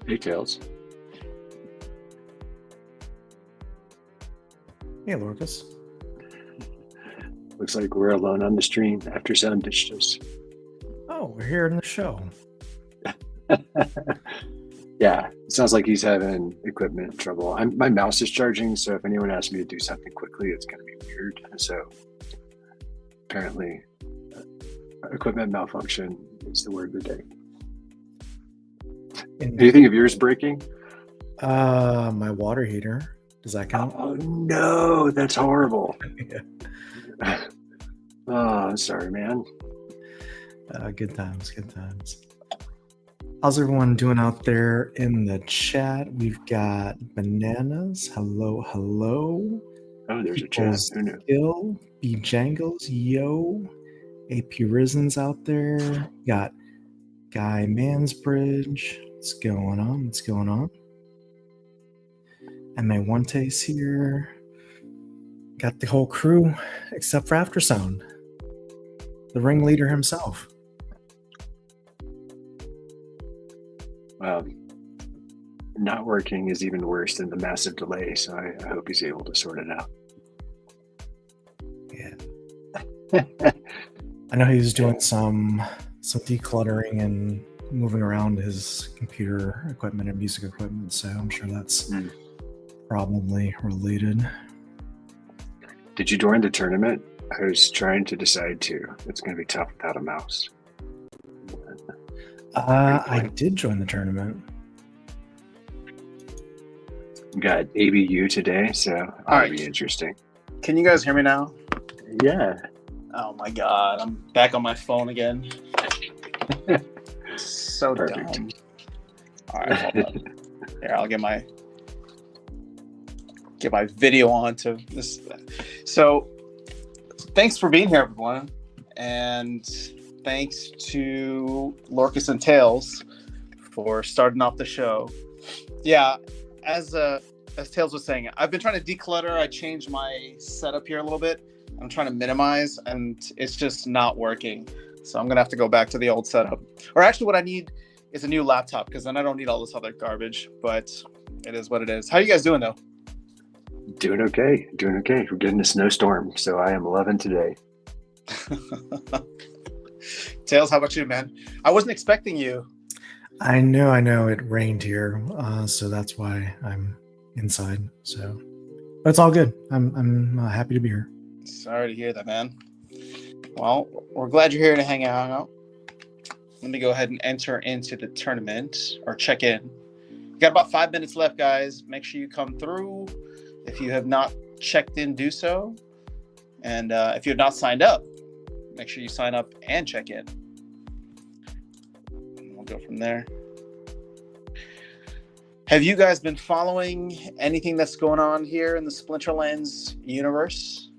Details. Hey, Lorcas. Looks like we're alone on the stream after Sound ditched us. Oh, we're here in the show. Yeah, it sounds like he's having equipment trouble. My mouse is charging, so if anyone asks me to do something quickly, it's going to be weird. So apparently, equipment malfunction is the word of the day. Anything of yours breaking? My water heater. Does that count? Oh no, that's horrible. Yeah. Oh, sorry, man. Good times. How's everyone doing out there in the chat? We've got Bananas. Hello. Oh, there's a chat. Who knew? Skill, B Jangles, yo. AP Risen's out there. Got Guy Mansbridge. What's going on? MA Onte's here. Got the whole crew except for Aftersound. The ringleader himself. Not working is even worse than the massive delay, so I hope he's able to sort it out. Yeah. I know he's doing some decluttering and moving around his computer equipment and music equipment, so I'm sure that's probably related. Did you join the tournament? I was trying to decide to. It's going to be tough without a mouse. I did join the tournament. We got ABU today, so that'll be interesting. Can you guys hear me now? Yeah. Oh my god, I'm back on my phone again. So Perfect. dumb. All right, hold on. Here, I'll get my video on to this. So, thanks for being here, everyone, and thanks to Lorcas and Tails for starting off the show. Yeah, as Tails was saying, I've been trying to declutter. I changed my setup here a little bit. I'm trying to minimize, and it's just not working. So I'm gonna have to go back to the old setup. Or actually, what I need is a new laptop, because then I don't need all this other garbage. But it is what it is. How you guys doing though? Doing okay. We're getting a snowstorm, so I am loving today. Tails, how about you, man? I wasn't expecting you. I know it rained here, so that's why I'm inside. So, but it's all good. I'm happy to be here. Sorry to hear that, man. Well, we're glad you're here to hang out. Let me go ahead and enter into the tournament, or check in. You got about 5 minutes left, guys. Make sure you come through. If you have not checked in, do so. And if you have not signed up, make sure you sign up and check in. And we'll go from there. Have you guys been following anything that's going on here in the Splinterlands universe?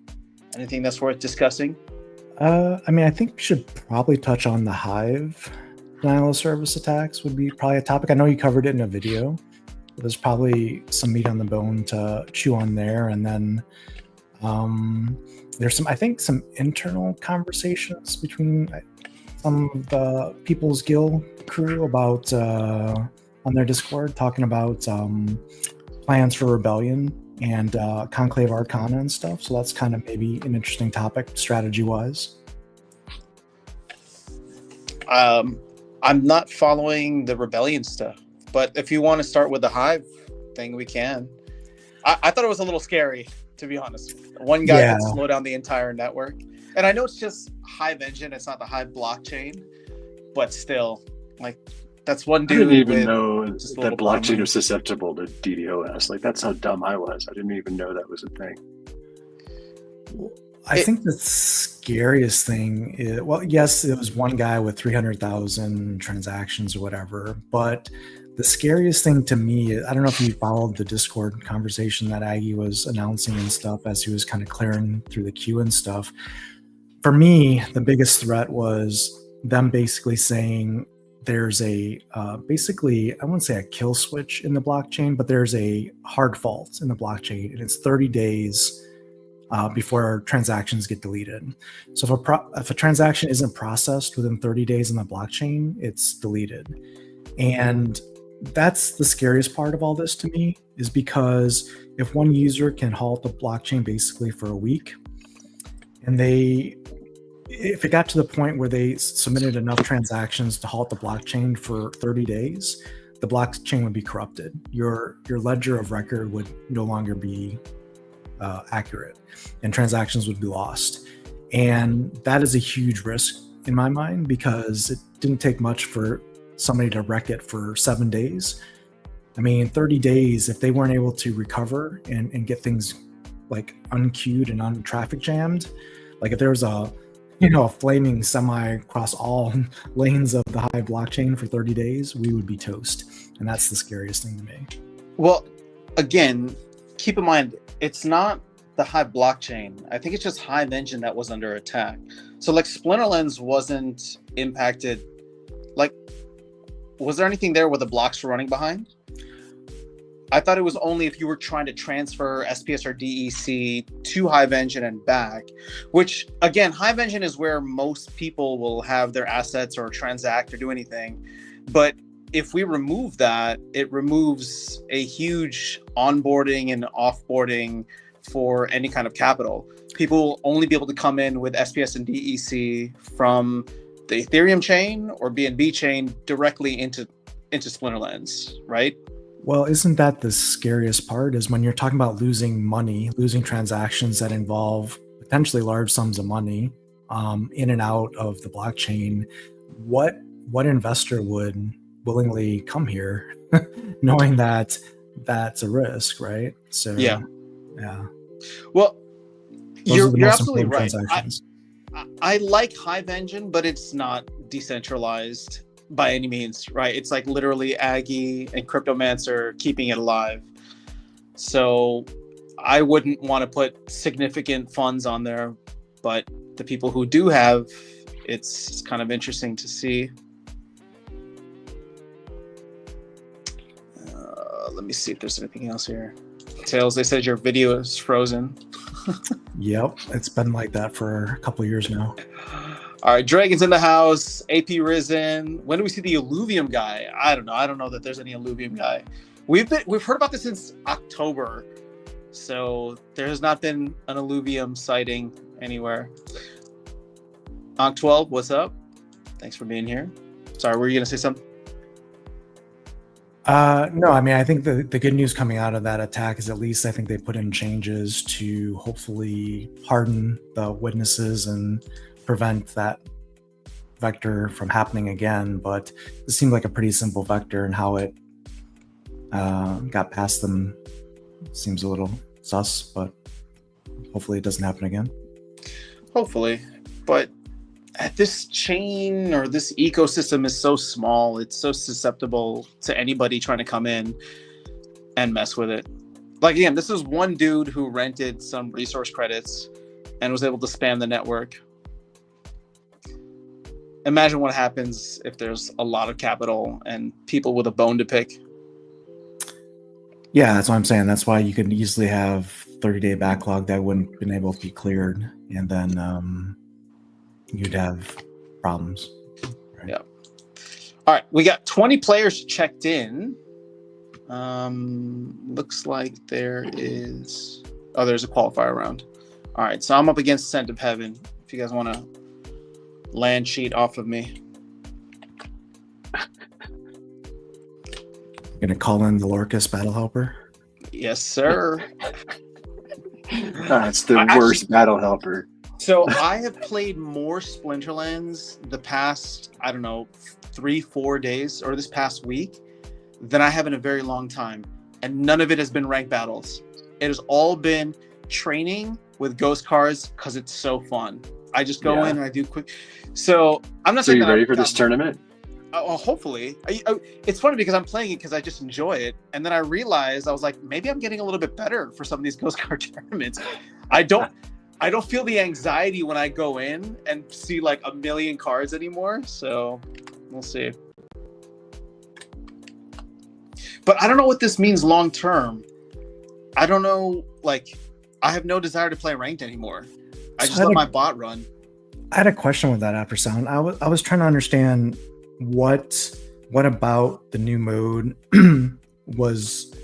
Anything that's worth discussing? I think we should probably touch on the Hive denial of service attacks would be probably a topic. I know you covered it in a video. There's probably some meat on the bone to chew on there. And then there's some internal conversations between some of the People's Guild crew about on their Discord, talking about plans for rebellion and Conclave Arcana and stuff. So that's kind of maybe an interesting topic strategy-wise. I'm not following the rebellion stuff, but if you want to start with the Hive thing, we can. I thought it was a little scary, to be honest. One guy could slow down the entire network. And I know it's just Hive engine, it's not the Hive blockchain, but still, like, that's one dude. I didn't even know that blockchain was susceptible to DDoS. Like, that's how dumb I was. I didn't even know that was a thing. I think the scariest thing is, well, yes, it was one guy with 300,000 transactions or whatever, but the scariest thing to me, I don't know if you followed the Discord conversation that Aggie was announcing and stuff as he was kind of clearing through the queue and stuff. For me, the biggest threat was them basically saying there's a, basically, I wouldn't say a kill switch in the blockchain, but there's a hard fault in the blockchain, and it's 30 days before transactions get deleted. So if a transaction isn't processed within 30 days in the blockchain, it's deleted. And that's the scariest part of all this to me, is because if one user can halt the blockchain basically for a week, and if it got to the point where they submitted enough transactions to halt the blockchain for 30 days, the blockchain would be corrupted. Your ledger of record would no longer be accurate, and transactions would be lost. And that is a huge risk in my mind, because it didn't take much for somebody to wreck it for 7 days. I mean, 30 days, if they weren't able to recover and get things like unqueued and untraffic jammed, like if there was a flaming semi across all lanes of the Hive blockchain for 30 days, we would be toast. And that's the scariest thing to me. Well, again, keep in mind, it's not the Hive blockchain. I think it's just Hive Engine that was under attack. So like Splinterlands wasn't impacted. Like, was there anything there where the blocks were running behind? I thought it was only if you were trying to transfer SPS or DEC to Hive Engine and back, which again, Hive Engine is where most people will have their assets or transact or do anything. But if we remove that, it removes a huge onboarding and offboarding for any kind of capital. People will only be able to come in with SPS and DEC from the Ethereum chain or BNB chain directly into Splinterlands, right? Well, isn't that the scariest part, is when you're talking about losing money, losing transactions that involve potentially large sums of money in and out of the blockchain? What investor would willingly come here knowing that that's a risk, right? So yeah. Well, you're absolutely right. I like Hive Engine, but it's not decentralized by any means, right? It's like literally Aggie and Cryptomancer keeping it alive. So I wouldn't want to put significant funds on there, but the people who do have, it's kind of interesting to see. Let me see if there's anything else here. Tails, they said your video is frozen. Yep, it's been like that for a couple of years now. All right, Dragon's in the house. AP Risen. When do we see the Illuvium guy? I don't know. I don't know that there's any Illuvium guy. We've heard about this since October, so there has not been an Illuvium sighting anywhere. Onk12, what's up? Thanks for being here. Sorry, were you gonna say something? No, I mean, I think the good news coming out of that attack is at least I think they put in changes to hopefully harden the witnesses and prevent that vector from happening again. But it seemed like a pretty simple vector, and how it got past them seems a little sus, but hopefully it doesn't happen again. Hopefully, but this chain or this ecosystem is so small, it's so susceptible to anybody trying to come in and mess with it. Like, again, this is one dude who rented some resource credits and was able to spam the network. Imagine what happens if there's a lot of capital and people with a bone to pick. Yeah, that's what I'm saying. That's why you could easily have 30-day backlog that wouldn't have been able to be cleared, and then you'd have problems. Right? Yeah. All right, we got 20 players checked in. Looks like there's a qualifier round. All right, so I'm up against Scent of Heaven. If you guys want to land sheet off of me. Gonna call in the Lorcus Battle Helper? Yes, sir. That's the worst battle helper. So I have played more Splinterlands the past, 3-4 days, or this past week, than I have in a very long time. And none of it has been ranked battles. It has all been training with ghost cards because it's so fun. I just go in and I do quick. So I'm not. So you ready for this tournament? Oh, hopefully. It's funny because I'm playing it because I just enjoy it, and then I realized I was like, maybe I'm getting a little bit better for some of these ghost card tournaments. I don't feel the anxiety when I go in and see like a million cards anymore. So we'll see. But I don't know what this means long term. I don't know. Like, I have no desire to play ranked anymore. I just let my bot run. I had a question with that after sound. I was trying to understand what what about the new mode was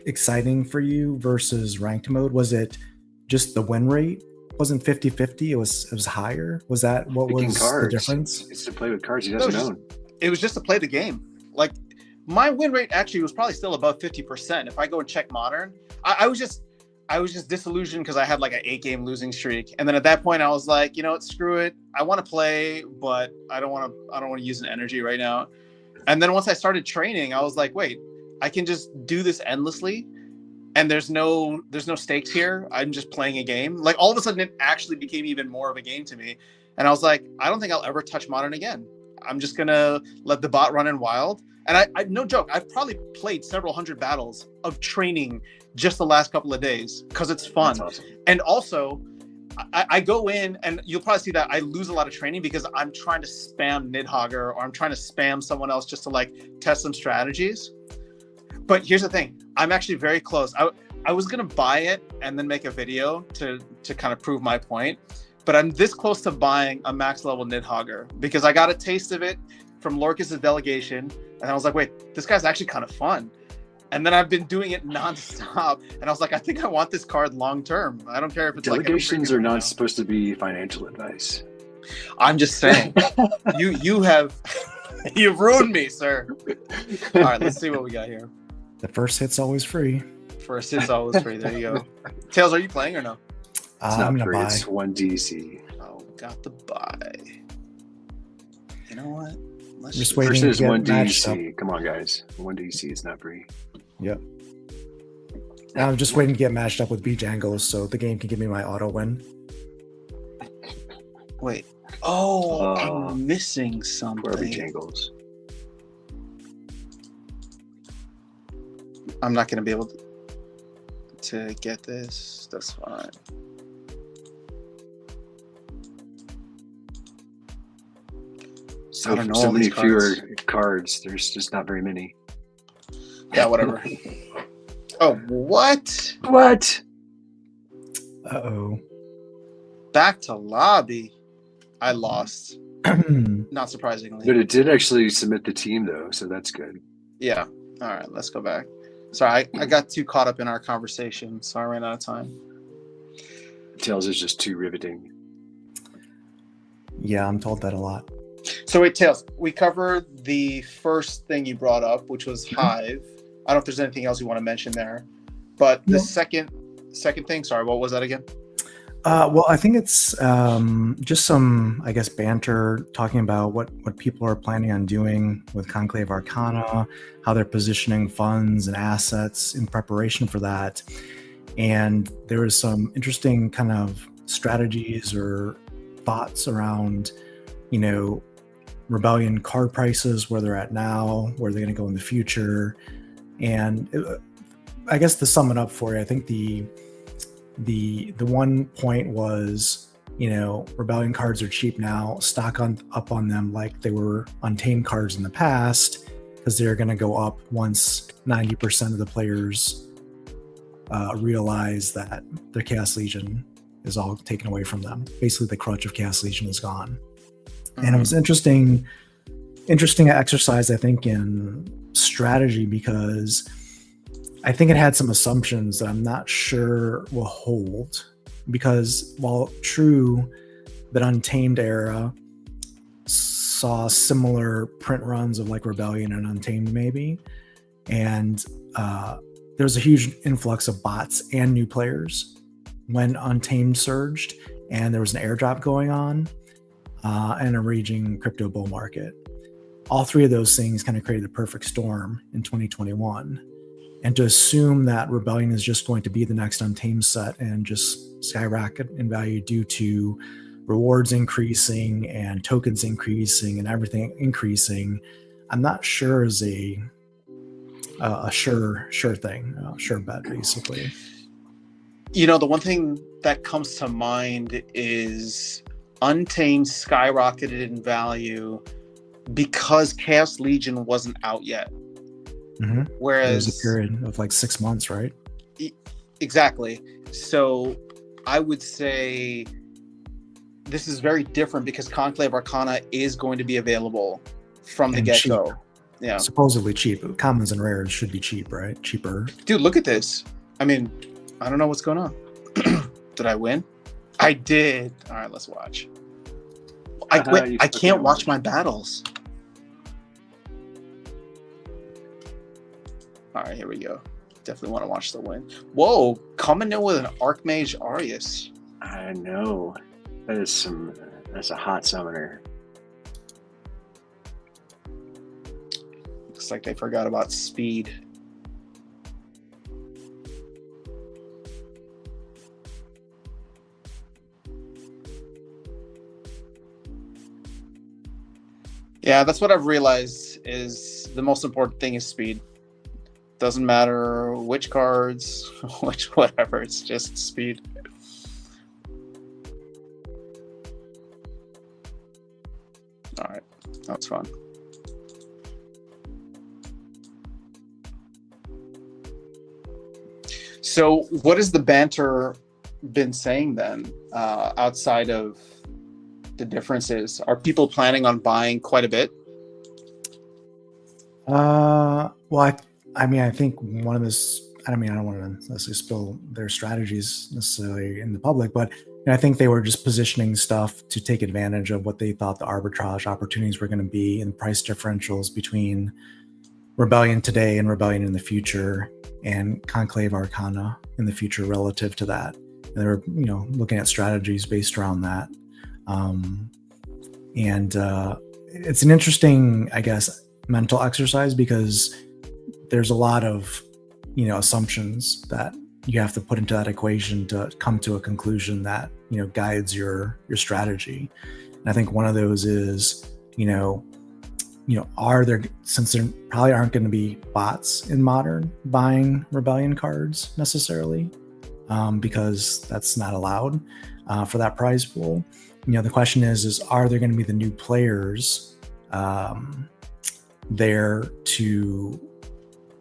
exciting for you versus ranked mode? Was it just the win rate wasn't 50-50? It was higher. Was that what Picking was cards. the difference? It's to play with cards he doesn't own. It was just to play the game. Like my win rate actually was probably still above 50%. If I go and check modern, I was just disillusioned because I had like an 8-game losing streak. And then at that point I was like, you know what, screw it. I want to play, but I don't want to use an energy right now. And then once I started training, I was like, wait, I can just do this endlessly. And there's no stakes here. I'm just playing a game. Like all of a sudden it actually became even more of a game to me. And I was like, I don't think I'll ever touch modern again. I'm just going to let the bot run in wild. And I no joke, I've probably played several hundred battles of training just the last couple of days because it's fun. That's awesome. And also I go in and you'll probably see that I lose a lot of training because I'm trying to spam Nidhogger or I'm trying to spam someone else just to like test some strategies. But here's the thing, I'm actually very close. I was gonna buy it and then make a video to kind of prove my point, but I'm this close to buying a max level Nidhogger because I got a taste of it from Lorcas's delegation, and I was like, wait, this guy's actually kind of fun. And then I've been doing it nonstop, and I was like, I think I want this card long term. I don't care if it's delegations are not supposed to be financial advice. I'm just saying, you have you've ruined me, sir. All right, let's see what we got here. The first hit's always free. First hit's always free. There you go. Tails, are you playing or no? It's I'm not gonna free. buy. It's 1 DC. Oh, got the buy. You know what? Let's Just First waiting to is get 1 matched up. DC. Come on, guys. 1 DC is not free. Yep. I'm just waiting to get matched up with Bjangles so the game can give me my auto win. Wait. Oh, I'm missing something. Wherever Jangles. I'm not going to be able to get this. That's fine. So, I don't know so all many these cards. fewer cards. There's just not very many. Yeah, whatever. Oh, what? What? Uh-oh. Back to lobby. I lost. Not surprisingly. But it did actually submit the team, though, so that's good. Yeah. All right, let's go back. Sorry, I got too caught up in our conversation, so I ran out of time. Tails is just too riveting. Yeah, I'm told that a lot. So wait, Tails, we covered the first thing you brought up, which was Hive. I don't know if there's anything else you want to mention there. But the second thing, sorry, what was that again? Well, I think it's just some, I guess, banter talking about what people are planning on doing with Conclave Arcana, how they're positioning funds and assets in preparation for that. And there is some interesting kind of strategies or thoughts around, Rebellion card prices, where they're at now, where they're going to go in the future. And I guess to sum it up for you, I think the one point was, Rebellion cards are cheap now. Stock up on them like they were Untamed cards in the past, because they're going to go up once 90% of the players realize that their Chaos Legion is all taken away from them. Basically, the crutch of Chaos Legion is gone. Mm-hmm. And it was interesting exercise, I think, in strategy, because I think it had some assumptions that I'm not sure will hold, because while true that Untamed era saw similar print runs of like Rebellion and Untamed maybe, and there was a huge influx of bots and new players when Untamed surged, and there was an airdrop going on and a raging crypto bull market. All three of those things kind of created the perfect storm in 2021. And to assume that Rebellion is just going to be the next Untamed set and just skyrocket in value due to rewards increasing and tokens increasing and everything increasing, I'm not sure is a sure thing, sure bet, basically. The one thing that comes to mind is Untamed skyrocketed in value because Chaos Legion wasn't out yet. Mm-hmm. Whereas there was a period of like 6 months, right? Exactly. So I would say this is very different because Conclave Arcana is going to be available from the get-go. Yeah. supposedly cheap. Commons and rares should be cheap, right? Cheaper. Dude, look at this. I mean, I don't know what's going on. Did I win? I did. All right, let's watch. I quit. I can't watch my battles. All right, here we go. Definitely want to watch the win. Whoa, coming in with an Archmage Arius. I know. That's a hot summoner. Looks like they forgot about speed. Yeah, that's what I've realized is the most important thing is speed. Doesn't matter which cards, which whatever, it's just speed. All right, that's fun. So what has the banter been saying then, outside of the differences? Are people planning on buying quite a bit? Well, I mean, I think one of this, I mean, I don't want to necessarily spill their strategies necessarily in the public, but I think they were just positioning stuff to take advantage of what they thought the arbitrage opportunities were going to be and price differentials between Rebellion today and Rebellion in the future and Conclave Arcana in the future relative to that. And they were, looking at strategies based around that. It's an interesting, I guess, mental exercise because there's a lot of, assumptions that you have to put into that equation to come to a conclusion that, guides your strategy. And I think one of those is, are there, since there probably aren't going to be bots in Modern buying Rebellion cards necessarily, because that's not allowed for that prize pool. The question is are there going to be the new players there to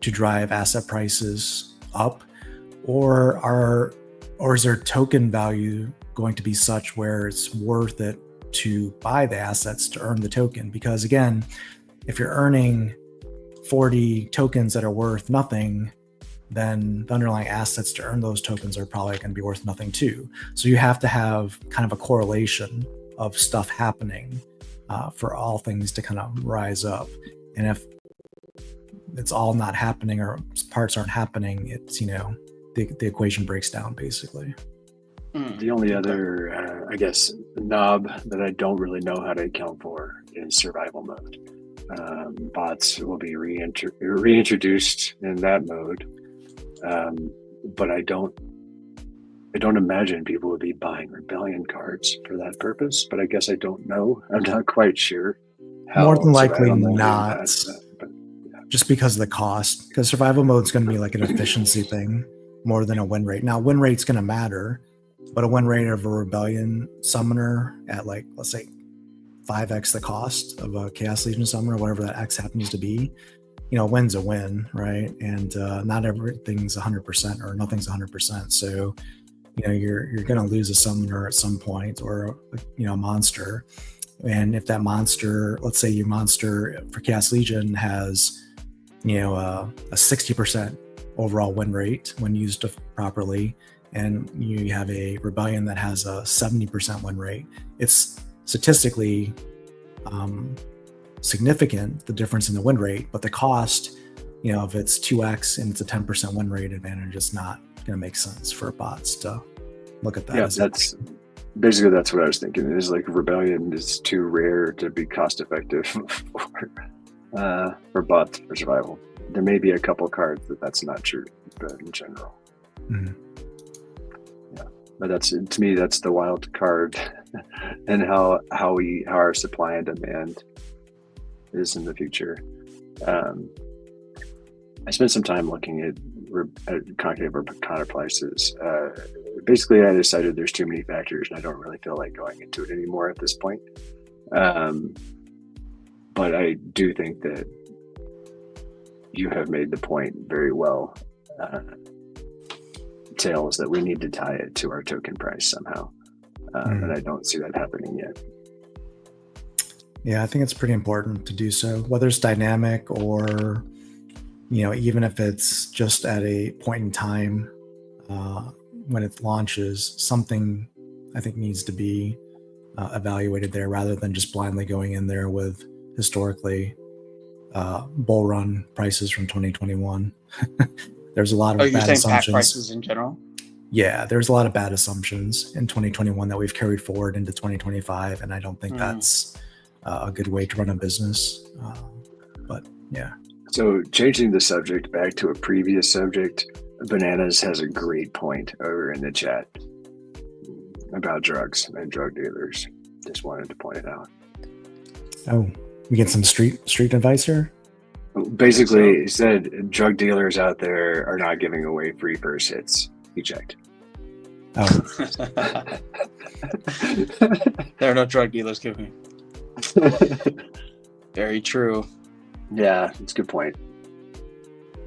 drive asset prices up, or is their token value going to be such where it's worth it to buy the assets to earn the token? Because again, if you're earning 40 tokens that are worth nothing, then the underlying assets to earn those tokens are probably going to be worth nothing too. So you have to have kind of a correlation of stuff happening for all things to kind of rise up. And if it's all not happening or parts aren't happening, it's, the equation breaks down basically. The only other, I guess, knob that I don't really know how to account for is survival mode. Bots will be reintroduced in that mode, but I don't imagine people would be buying Rebellion cards for that purpose. But I guess I don't know. I'm not quite sure. More than likely not. Just because of the cost. Because survival mode is going to be like an efficiency thing more than a win rate. Now, win rate's going to matter, but a win rate of a Rebellion summoner at like, let's say 5x the cost of a Chaos Legion summoner, whatever that X happens to be, win's a win, right? And not everything's 100% or nothing's 100%. So, you're going to lose a summoner at some point or, a monster. And if that monster, let's say your monster for Chaos Legion has, a 60% overall win rate when used properly, and you have a Rebellion that has a 70% win rate, it's statistically significant, the difference in the win rate, but the cost, if it's 2x and it's a 10% win rate advantage, it's not going to make sense for bots to look at that. Yeah, that's basically that's what I was thinking. It is like Rebellion is too rare to be cost effective for bots for survival. There may be a couple cards that's not true, but in general. Mm-hmm. Yeah, but that's, to me, that's the wild card and how our supply and demand is in the future. I spent some time looking at concave Arcana prices. Basically, I decided there's too many factors, and I don't really feel like going into it anymore at this point. But I do think that you have made the point very well, Tails, that we need to tie it to our token price somehow. And I don't see that happening yet. Yeah, I think it's pretty important to do so, whether it's dynamic or, even if it's just at a point in time when it launches, something I think needs to be evaluated there rather than just blindly going in there with historically bull run prices from 2021. There's a lot Oh, of you're bad saying pack assumptions. prices in general? Yeah, there's a lot of bad assumptions in 2021 that we've carried forward into 2025, and I don't think that's a good way to run a business. But yeah. So changing the subject back to a previous subject, Bananas has a great point over in the chat about drugs and drug dealers. Just wanted to point it out. Oh, we get some street advice here? Basically, he said drug dealers out there are not giving away free first hits. He checked. Oh, There are no drug dealers giving. Very true. Yeah, that's a good point.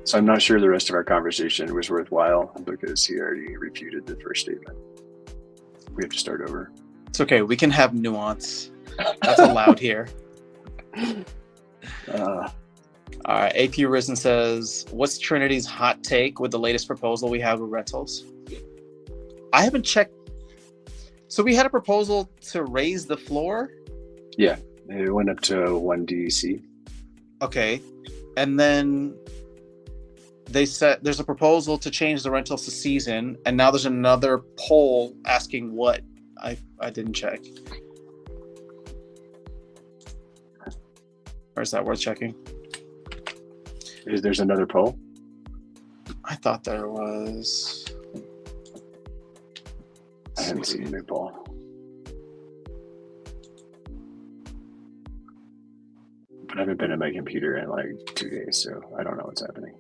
So I'm not sure the rest of our conversation was worthwhile because he already refuted the first statement. We have to start over. It's okay. We can have nuance. That's allowed here. All right. AP Risen says, what's Trinity's hot take with the latest proposal we have with rentals? I haven't checked. So we had a proposal to raise the floor? Yeah, it went up to 1 DEC. Okay. And then they said there's a proposal to change the rentals to season, and now there's another poll asking what. I didn't check. Or is that worth checking? There's another poll? I thought there was. I haven't seen a new poll. But I haven't been at my computer in like 2 days, so I don't know what's happening.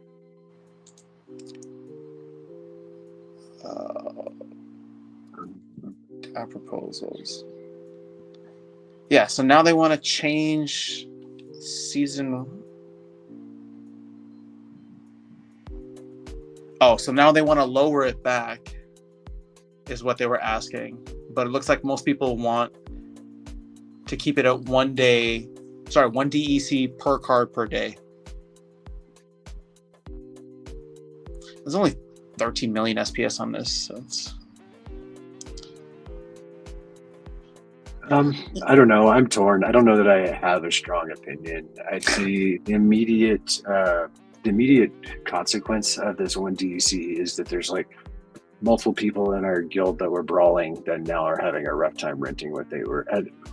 Our proposals. Yeah, so now they want to change season. Oh, so now they want to lower it back, is what they were asking. But it looks like most people want to keep it at 1 DEC per card per day. There's only 13 million SPS on this, so it's... I don't know. I'm torn. I don't know that I have a strong opinion. I'd say the immediate consequence of this 1 DEC is that there's like multiple people in our guild that were brawling that now are having a rough time renting what they were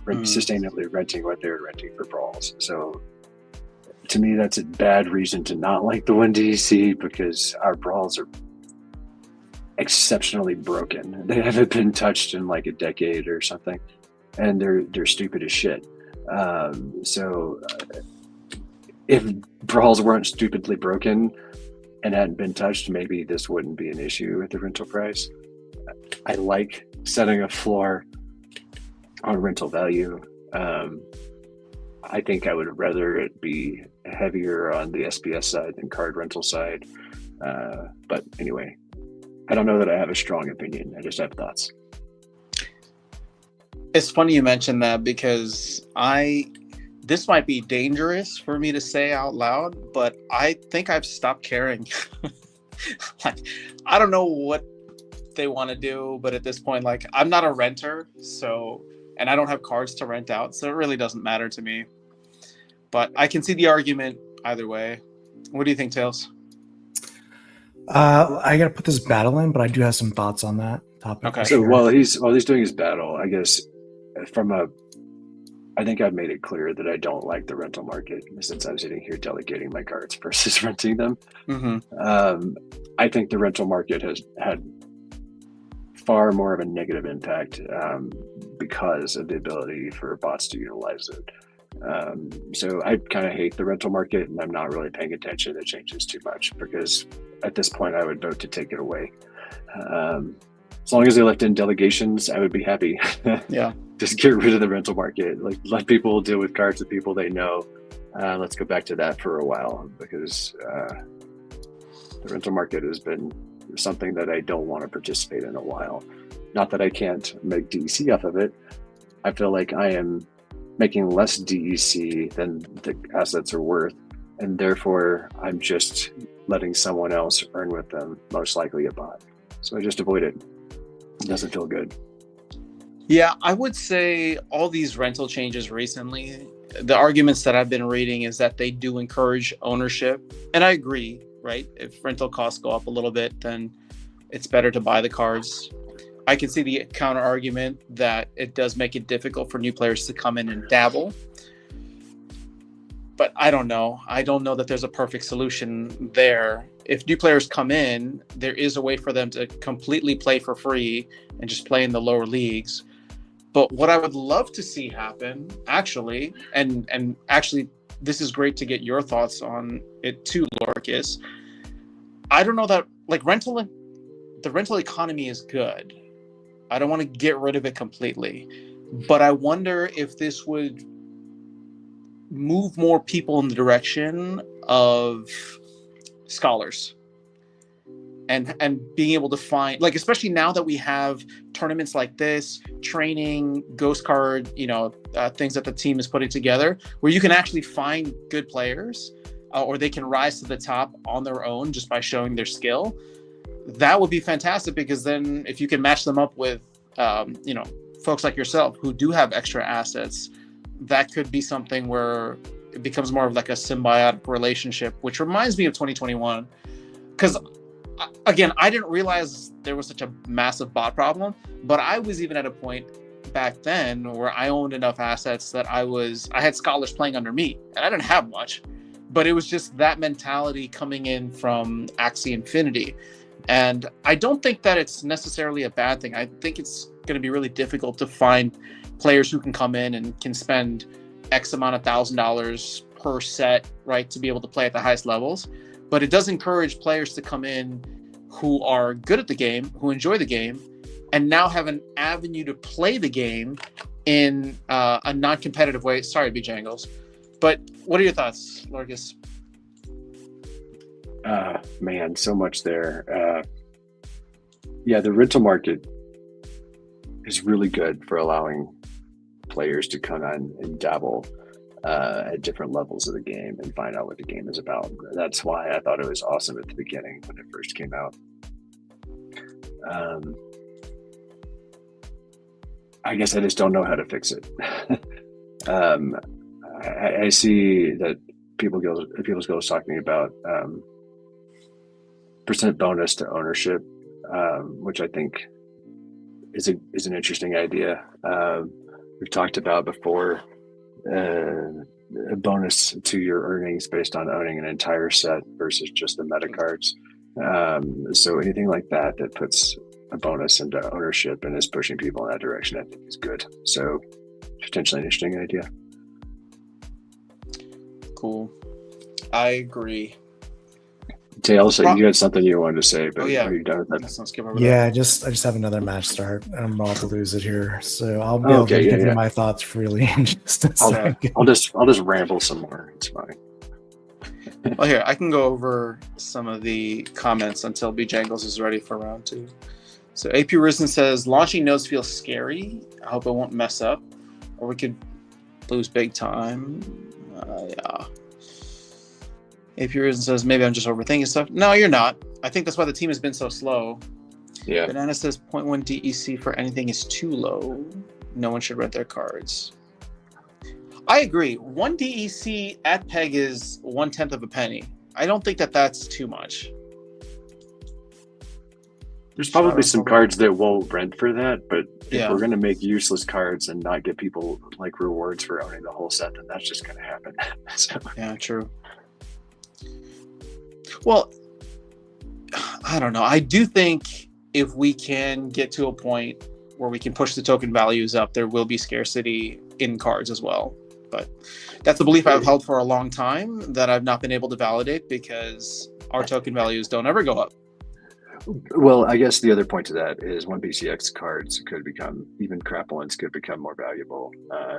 sustainably renting what they were renting for brawls. So to me, that's a bad reason to not like the 1 DEC because our brawls are exceptionally broken. They haven't been touched in like a decade or something. And they're stupid as shit. So if brawls weren't stupidly broken and hadn't been touched, maybe this wouldn't be an issue at the rental price. I like setting a floor on rental value. I think I would rather it be heavier on the SPS side than card rental side. But anyway, I don't know that I have a strong opinion. I just have thoughts. It's funny you mentioned that because this might be dangerous for me to say out loud, but I think I've stopped caring. Like, I don't know what they want to do, but at this point, like, I'm not a renter, and I don't have cards to rent out, so it really doesn't matter to me. But I can see the argument either way. What do you think, Tails? I got to put this battle in, but I do have some thoughts on that topic. Okay. So while he's doing his battle, I guess I think I've made it clear that I don't like the rental market since I'm sitting here delegating my cards versus renting them. Mm-hmm. I think the rental market has had far more of a negative impact because of the ability for bots to utilize it. So I kind of hate the rental market, and I'm not really paying attention to changes too much because at this point I would vote to take it away. As long as they left in delegations, I would be happy. Yeah. Just get rid of the rental market. Like, let people deal with cards with people they know. Let's go back to that for a while because the rental market has been something that I don't want to participate in a while. Not that I can't make DC off of it. I feel like I am making less DEC than the assets are worth, and therefore I'm just letting someone else earn with them, most likely a bot. So I just avoid it. It doesn't feel good. Yeah, I would say all these rental changes recently, the arguments that I've been reading is that they do encourage ownership. And I agree, right? If rental costs go up a little bit, then it's better to buy the cards. I can see the counter argument that it does make it difficult for new players to come in and dabble. But I don't know. I don't know that there's a perfect solution there. If new players come in, there is a way for them to completely play for free and just play in the lower leagues. But what I would love to see happen, actually, and actually, this is great to get your thoughts on it too, Lorcas. I don't know that, like, the rental economy is good. I don't want to get rid of it completely, but I wonder if this would move more people in the direction of scholars and being able to find, like, especially now that we have tournaments like this, training, ghost card, things that the team is putting together, where you can actually find good players, or they can rise to the top on their own just by showing their skill. That would be fantastic, because then if you can match them up with, folks like yourself who do have extra assets, that could be something where it becomes more of like a symbiotic relationship, which reminds me of 2021. Because again, I didn't realize there was such a massive bot problem, but I was even at a point back then where I owned enough assets that I had scholars playing under me, and I didn't have much, but it was just that mentality coming in from Axie Infinity. And I don't think that it's necessarily a bad thing. I think it's going to be really difficult to find players who can come in and can spend X amount of $1,000 per set, right, to be able to play at the highest levels. But it does encourage players to come in who are good at the game, who enjoy the game, and now have an avenue to play the game in a non-competitive way. Sorry, B-Jangles. But what are your thoughts, Lorcas? Man, so much there. Yeah, the rental market is really good for allowing players to come on and dabble at different levels of the game and find out what the game is about. That's why I thought it was awesome at the beginning when it first came out. I guess I just don't know how to fix it. I see that people's goes talking about percent bonus to ownership, which I think is an interesting idea. We've talked about before a bonus to your earnings based on owning an entire set versus just the meta cards. So anything like that puts a bonus into ownership and is pushing people in that direction, I think is good. So potentially an interesting idea. Cool. I agree. Tails, you had something you wanted to say, but are you done with that? Let's skip over I just have another match start, and I'm about to lose it here, so I'll be able to give you my thoughts freely in just a second. I'll just ramble some more. It's fine. Well, here, I can go over some of the comments until B-Jangles is ready for round 2. So AP Risen says, launching nodes feels scary. I hope it won't mess up, or we could lose big time. Yeah. AP Risen says, maybe I'm just overthinking stuff. No, you're not. I think that's why the team has been so slow. Yeah. Banana says 0.1 DEC for anything is too low. No one should rent their cards. I agree. 1 DEC at PEG is 1/10 of a penny. I don't think that that's too much. There's probably some cards that won't rent for that, but if we're going to make useless cards and not get people like rewards for owning the whole set, then that's just going to happen. So. Yeah, true. Well, I don't know. I do think if we can get to a point where we can push the token values up, there will be scarcity in cards as well. But that's a belief I've held for a long time that I've not been able to validate because our token values don't ever go up. Well, I guess the other point to that is 1 BCX cards could become, even crap ones could become more valuable.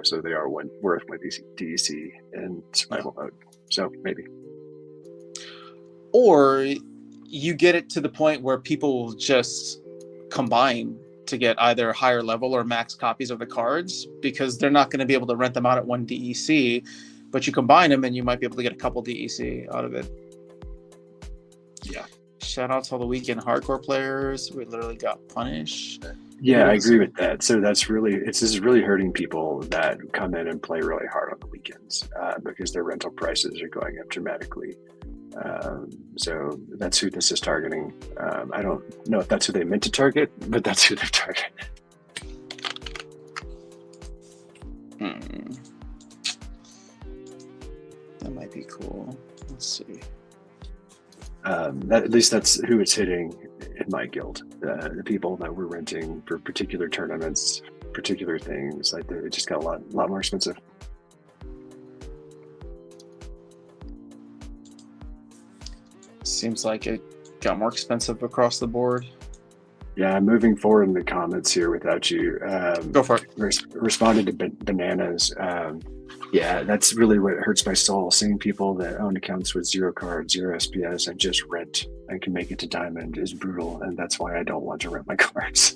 So they are worth 1 DEC in survival mode. So maybe. Or you get it to the point where people will just combine to get either higher level or max copies of the cards, because they're not going to be able to rent them out at one DEC, but you combine them and you might be able to get a couple DEC out of it. Yeah. Shout out to all the weekend hardcore players. We literally got punished. Yeah, I agree with that. So this is really hurting people that come in and play really hard on the weekends because their rental prices are going up dramatically. So that's who this is targeting. I don't know if that's who they meant to target, but that's who they're targeting. That might be cool. Let's see. At least that's who it's hitting in my guild. The people that were renting for particular tournaments, particular things, like it just got a lot more expensive. Seems like it got more expensive across the board. Yeah, moving forward in the comments here without you. Go for it. Responded to bananas. Yeah, that's really what hurts my soul. Seeing people that own accounts with 0 cards, 0 SPS, and just rent and can make it to diamond is brutal, and that's why I don't want to rent my cards.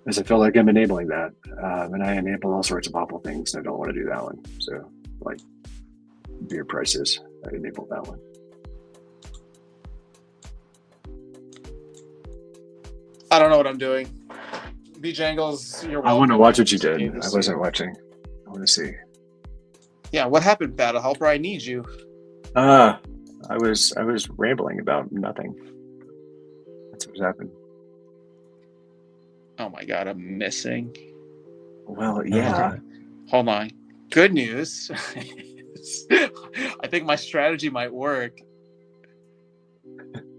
As I feel like I'm enabling that, and I enable all sorts of awful things, and I don't want to do that one. So, like beer prices, I enabled that one. I don't know what I'm doing. B-Jangles, you're welcome. I want to watch what you did. I wasn't watching. I want to see. Yeah, what happened, Battle Helper? I need you. I was rambling about nothing. That's what happened. Oh my god, I'm missing. Well, yeah. Hold on. Good news. I think my strategy might work.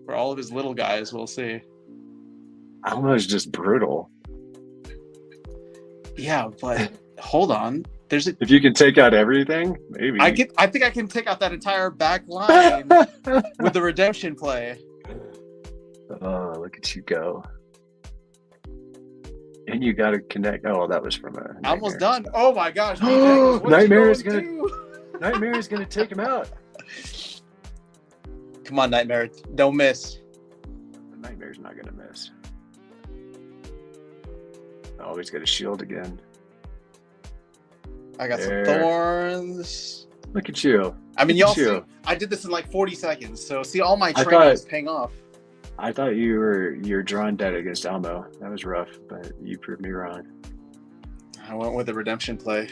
For all of his little guys, we'll see. Almost just brutal. Yeah, but hold on. If you can take out everything, maybe. I think I can take out that entire back line with the redemption play. Oh, look at you go. And you got to connect. Oh, that was from a. Almost done. Oh my gosh. Nightmare is gonna take him out. Come on, Nightmare. Don't miss. Nightmare's not gonna miss. Oh, he's got a shield again. I got some thorns. Look at you. I mean, y'all see, I did this in like 40 seconds. So see, all my training is paying off. I thought you're drawing dead against Elmo. That was rough, but you proved me wrong. I went with the redemption play.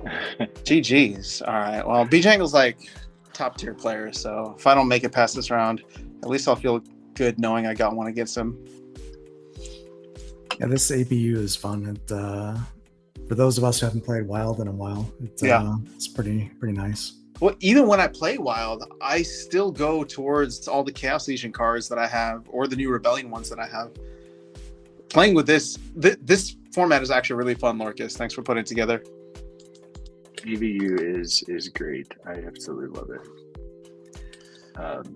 GG's. All right. Well, B-Jangle's like top tier player. So if I don't make it past this round, at least I'll feel good knowing I got one against him. Yeah, this APU is fun. For those of us who haven't played Wild in a while, it's pretty nice. Well, even when I play Wild, I still go towards all the Chaos Legion cards that I have, or the new Rebellion ones that I have. Playing with this format is actually really fun, Lorcas. Thanks for putting it together. AVU is great. I absolutely love it.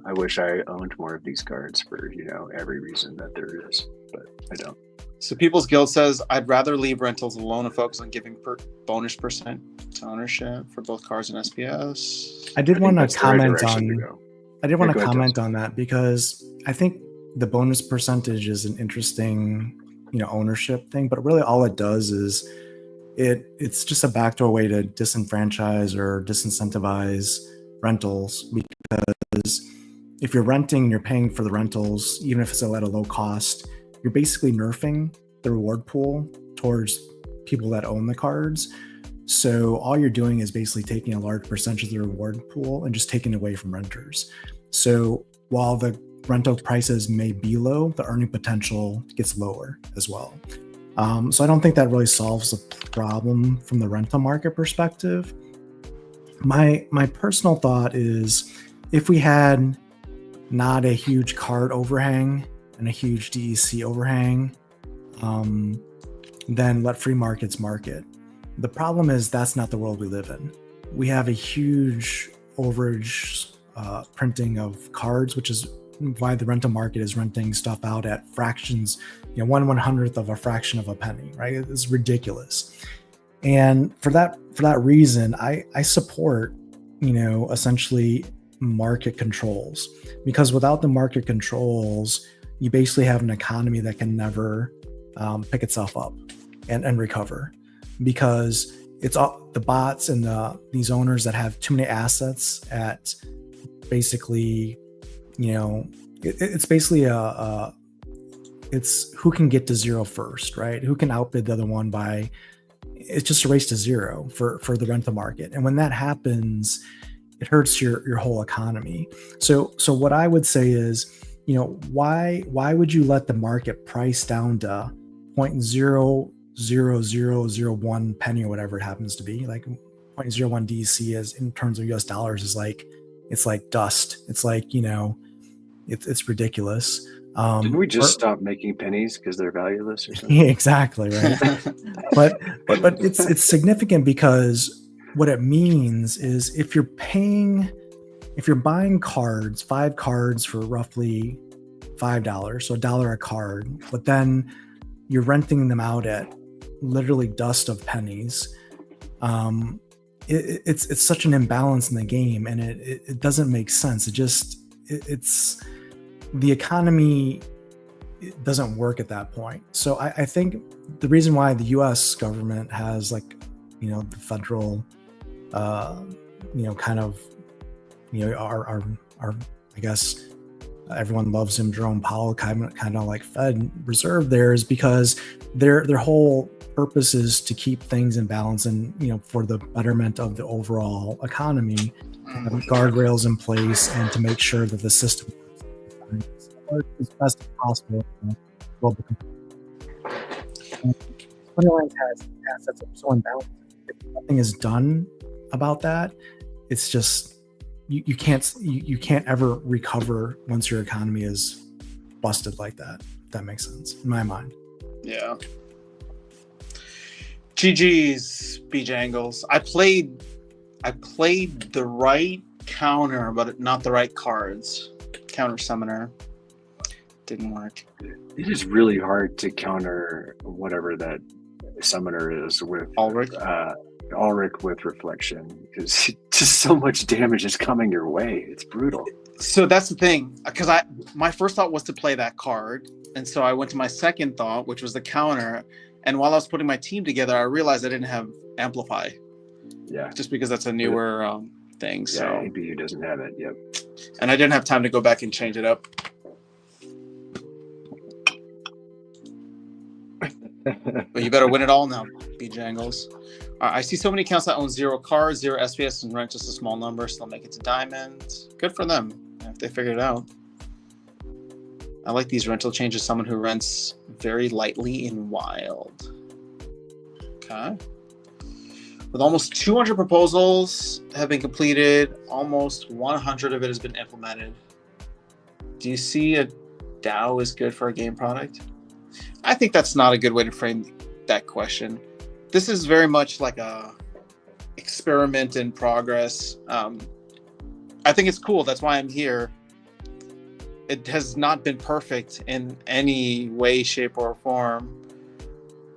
I wish I owned more of these cards for every reason that there is, but I don't. So People's Guild says, I'd rather leave rentals alone and focus on giving bonus percent to ownership for both cards and SPS. I did want to comment on that because I think the bonus percentage is an interesting, ownership thing, but really all it does is it's just a backdoor way to disenfranchise or disincentivize rentals, because if you're renting, you're paying for the rentals, even if it's at a low cost, you're basically nerfing the reward pool towards people that own the cards. So all you're doing is basically taking a large percentage of the reward pool and just taking it away from renters. So while the rental prices may be low, the earning potential gets lower as well. So I don't think that really solves the problem from the rental market perspective. My personal thought is, if we had not a huge card overhang and a huge DEC overhang, then let free markets market. The problem is that's not the world we live in. We have a huge overage printing of cards, which is why the rental market is renting stuff out at fractions, 1/100th of a fraction of a penny, right? It's ridiculous. And for that reason, I support, essentially market controls, because without the market controls, you basically have an economy that can never pick itself up and recover, because it's all the bots and these owners that have too many assets at basically, it's basically it's who can get to zero first, right? Who can outbid the other one by, it's just a race to zero for the rental market. And when that happens, it hurts your whole economy. So what I would say is, why would you let the market price down to 0.00001 penny or whatever it happens to be? Like 0.01 DC is, in terms of US dollars, is like, it's like dust. It's like, it's ridiculous. Didn't we just stop making pennies because they're valueless or something? Yeah, exactly, right. but it's significant, because what it means is, if you're buying cards, 5 cards for roughly $5, so $1 a card, but then you're renting them out at literally dust of pennies, it's such an imbalance in the game, and it doesn't make sense. It's the economy, it doesn't work at that point. So I think the reason why the US government has, like, the federal kind of, our I guess everyone loves him, Jerome Powell, kind of like Fed Reserve there, is because their whole purpose is to keep things in balance, and for the betterment of the overall economy, guardrails in place, and to make sure that the system works as best as possible. Moneyline has assets that are so imbalanced. If nothing is done about that, it's just you can't ever recover once your economy is busted like that. If that makes sense in my mind. Yeah. GG's, B-Jangles. I played the right counter, but not the right cards. Counter summoner. Didn't work. It is really hard to counter whatever that summoner is with Ulrich with reflection, because just so much damage is coming your way. It's brutal. So that's the thing, because my first thought was to play that card, and so I went to my second thought, which was the counter. And while I was putting my team together, I realized I didn't have Amplify. Yeah. Just because that's a newer thing. Yeah, So APU doesn't have it. Yep. And I didn't have time to go back and change it up. But you better win it all now, B-Jangles. I see so many accounts that own 0 cards, 0 SPS, and rent just a small number, so they'll make it to diamond. Good for them if they figured it out. I like these rental changes. Someone who rents very lightly in wild. Okay. With almost 200 proposals have been completed, almost 100 of it has been implemented. Do you see a DAO is good for a game product? I think that's not a good way to frame that question. This is very much like a experiment in progress. I think it's cool. That's why I'm here. It has not been perfect in any way, shape, or form,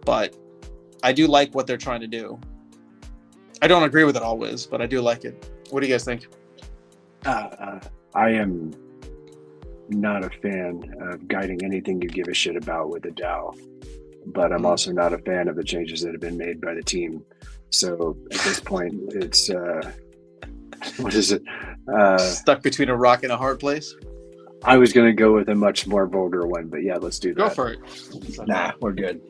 but I do like what they're trying to do. I don't agree with it always, but I do like it. What do you guys think? I am not a fan of guiding anything you give a shit about with a DAO, but I'm also not a fan of the changes that have been made by the team. So at this point, it's what is it? Stuck between a rock and a hard place? I was going to go with a much more vulgar one, but yeah, let's do that. Go for it. Nah, we're good.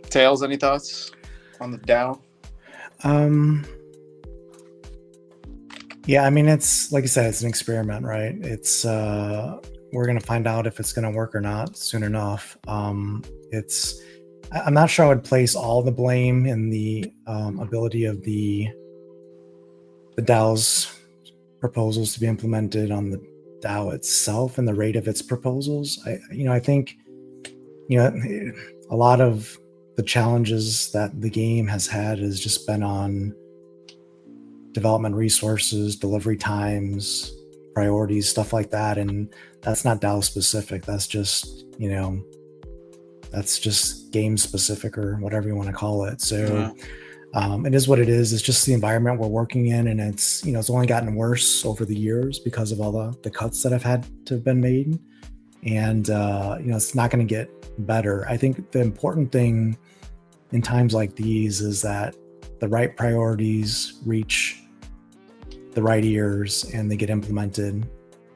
Tails, any thoughts on the DAO? Yeah, I mean, it's like I said, it's an experiment, right? It's we're gonna find out if it's gonna work or not soon enough. I'm not sure I would place all the blame in the ability of the DAO's proposals to be implemented on the DAO itself and the rate of its proposals. I think a lot of the challenges that the game has had has just been on development resources, delivery times, priorities, stuff like that. And that's not DAO specific. That's just, that's just game specific or whatever you want to call it. So It is what it is. It's just the environment we're working in, and it's it's only gotten worse over the years because of all the cuts that have had to have been made, and it's not going to get better. I think the important thing in times like these is that the right priorities reach the right ears, and they get implemented,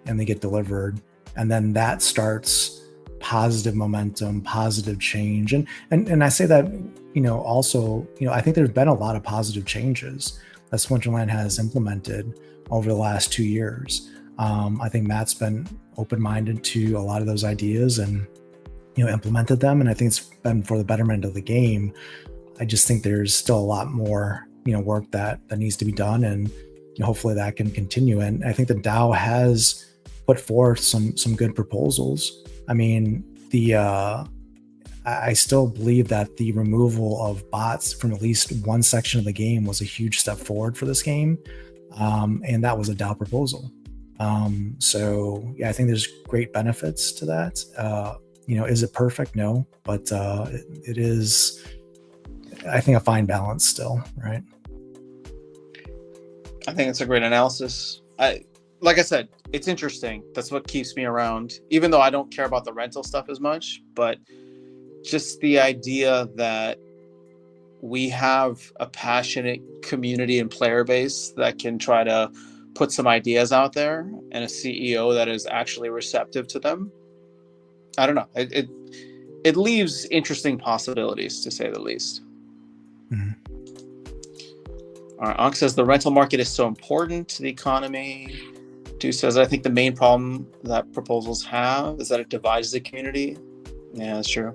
and they get delivered, and then that starts positive momentum, positive change. And I say that, also, I think there's been a lot of positive changes that Splinterland has implemented over the last 2 years. I think Matt's been open-minded to a lot of those ideas and, implemented them. And I think it's been for the betterment of the game. I just think there's still a lot more, work that needs to be done. And hopefully that can continue. And I think the DAO has put forth some good proposals. I mean, I still believe that the removal of bots from at least one section of the game was a huge step forward for this game. And that was a DAO proposal. So yeah, I think there's great benefits to that. Is it perfect? No, but it is, I think, a fine balance still, right? I think it's a great analysis. Like I said, it's interesting. That's what keeps me around, even though I don't care about the rental stuff as much. But just the idea that we have a passionate community and player base that can try to put some ideas out there, and a CEO that is actually receptive to them. I don't know. It leaves interesting possibilities, to say the least. Mm-hmm. All right, Ankh says the rental market is so important to the economy. Du says, I think the main problem that proposals have is that it divides the community. Yeah, that's true.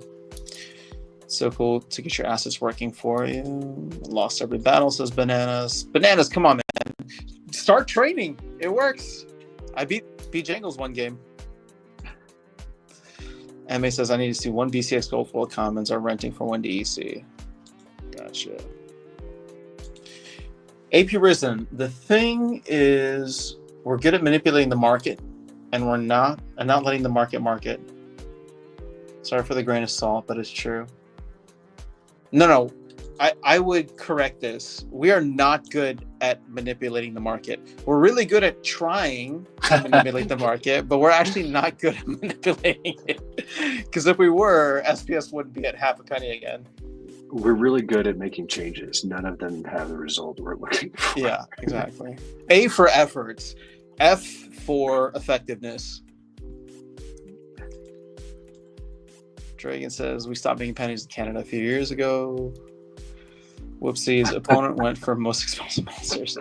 So cool to get your assets working for you. Lost every battle, says Bananas. Bananas, come on, man. Start training. It works. I beat Jangles one game. MA says, I need to see one BCX Gold full of commons are renting for one DEC. Gotcha. AP Risen, the thing is, we're good at manipulating the market, and we're not letting the market. Sorry for the grain of salt, but it's true. No, I would correct this. We are not good at manipulating the market. We're really good at trying to manipulate the market, but we're actually not good at manipulating it. Because if we were, SPS wouldn't be at half a penny again. We're really good at making changes. None of them have the result we're looking for. Yeah, exactly. A for efforts. F for effectiveness. Dragon says, we stopped making pennies in Canada a few years ago. Whoopsies. Opponent went for most expensive monsters.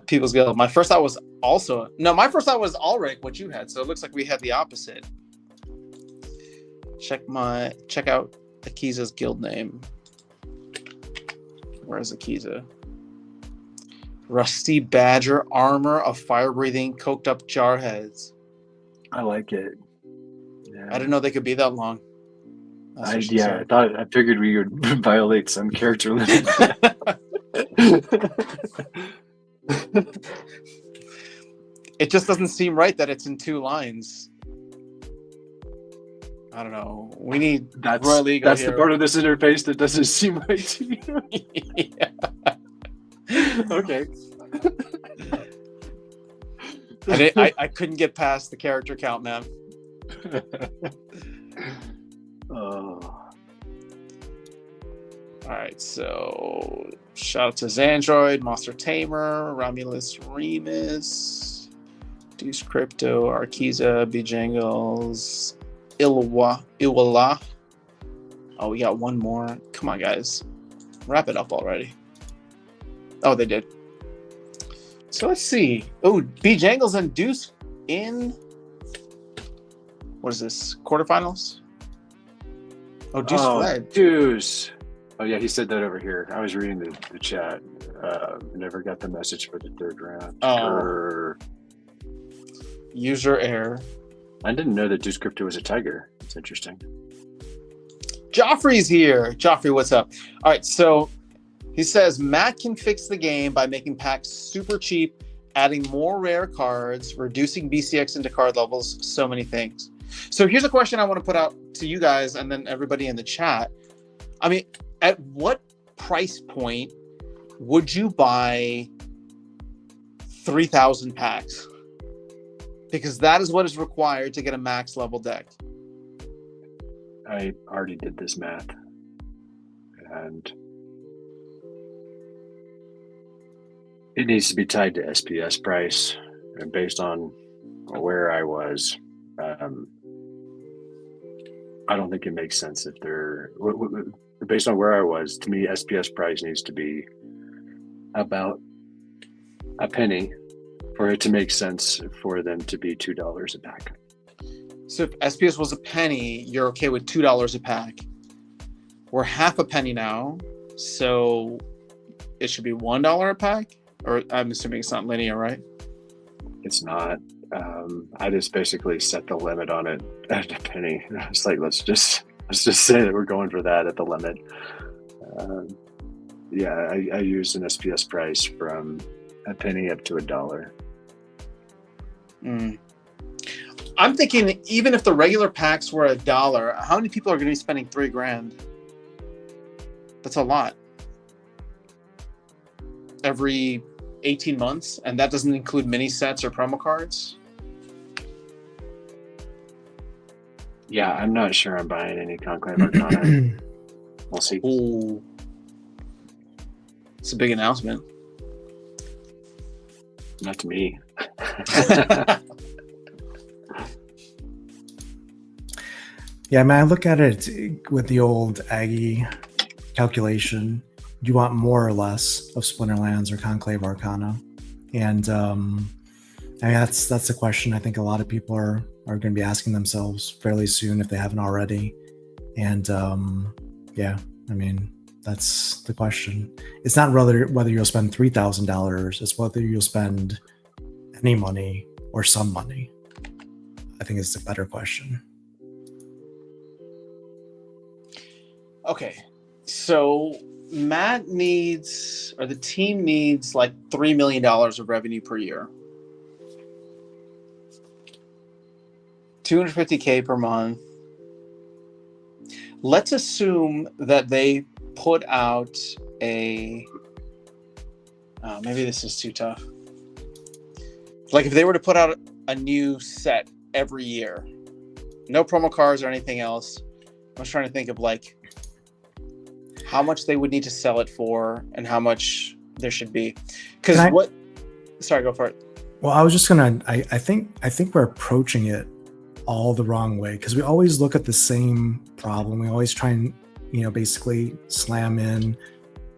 People's Guild. My first thought was Ulrich, what you had. So it looks like we had the opposite. Check out Akiza's guild name. Where's Akiza? Rusty Badger Armor of Fire-Breathing Coked Up Jarheads. I like it. Yeah. I didn't know they could be that long. I figured we would violate some character limit. It just doesn't seem right that it's in 2 lines. I don't know. We need that's here. The part of this interface that doesn't seem right to you. Okay. I couldn't get past the character count, man. All right, so shout out to Xandroid, Monster Tamer, Romulus Remus, Deuce Crypto, Arkiza, Bjangles, Iwala. Oh, we got one more. Come on, guys. Wrap it up already. Oh, they did. So let's see. Oh, Bjangles and Deuce in... What is this? Quarterfinals? Oh, Deuce fled. Deuce. Oh, yeah, he said that over here. I was reading the chat. Never got the message for the 3rd round. Oh. User error. I didn't know that Deuce Crypto was a tiger. It's interesting. Joffrey's here. Joffrey, what's up? All right, so he says Matt can fix the game by making packs super cheap, adding more rare cards, reducing BCX into card levels, so many things. So here's a question I want to put out to you guys and then everybody in the chat. I mean, at what price point would you buy 3,000 packs? Because that is what is required to get a max level deck. I already did this math, and it needs to be tied to SPS price, and based on where I was, I don't think it makes sense if they're based on where I was. To me, SPS price needs to be about a penny for it to make sense for them to be $2 a pack. So if SPS was a penny, you're okay with $2 a pack. We're half a penny now, so it should be $1 a pack. Or I'm assuming it's not linear, right? It's not. I just basically set the limit on it at a penny. It's like let's just say that we're going for that at the limit. I used an SPS price from a penny up to $1. I'm thinking even if the regular packs were $1, how many people are going to be spending $3,000? That's a lot. Every 18 months, and that doesn't include mini sets or promo cards. Yeah, I'm not sure I'm buying any Conclave Arcana. We'll see. Ooh. It's a big announcement. Not to me. Yeah, I mean, I look at it with the old Aggie calculation. Do you want more or less of Splinterlands or Conclave Arcana? And I mean, that's the question I think a lot of people are going to be asking themselves fairly soon if they haven't already. And yeah, I mean, that's the question. It's not whether you'll spend $3,000. It's whether you'll spend any money or some money. I think it's a better question. Okay, so Matt needs, or the team needs, like $3 million of revenue per year. $250K per month. Let's assume that they put out a, maybe this is too tough. Like if they were to put out a new set every year, no promo cards or anything else. I was trying to think of like how much they would need to sell it for and how much there should be. Because sorry, go for it. Well, I was just gonna, I think we're approaching it all the wrong way, because we always look at the same problem. We always try and, basically slam in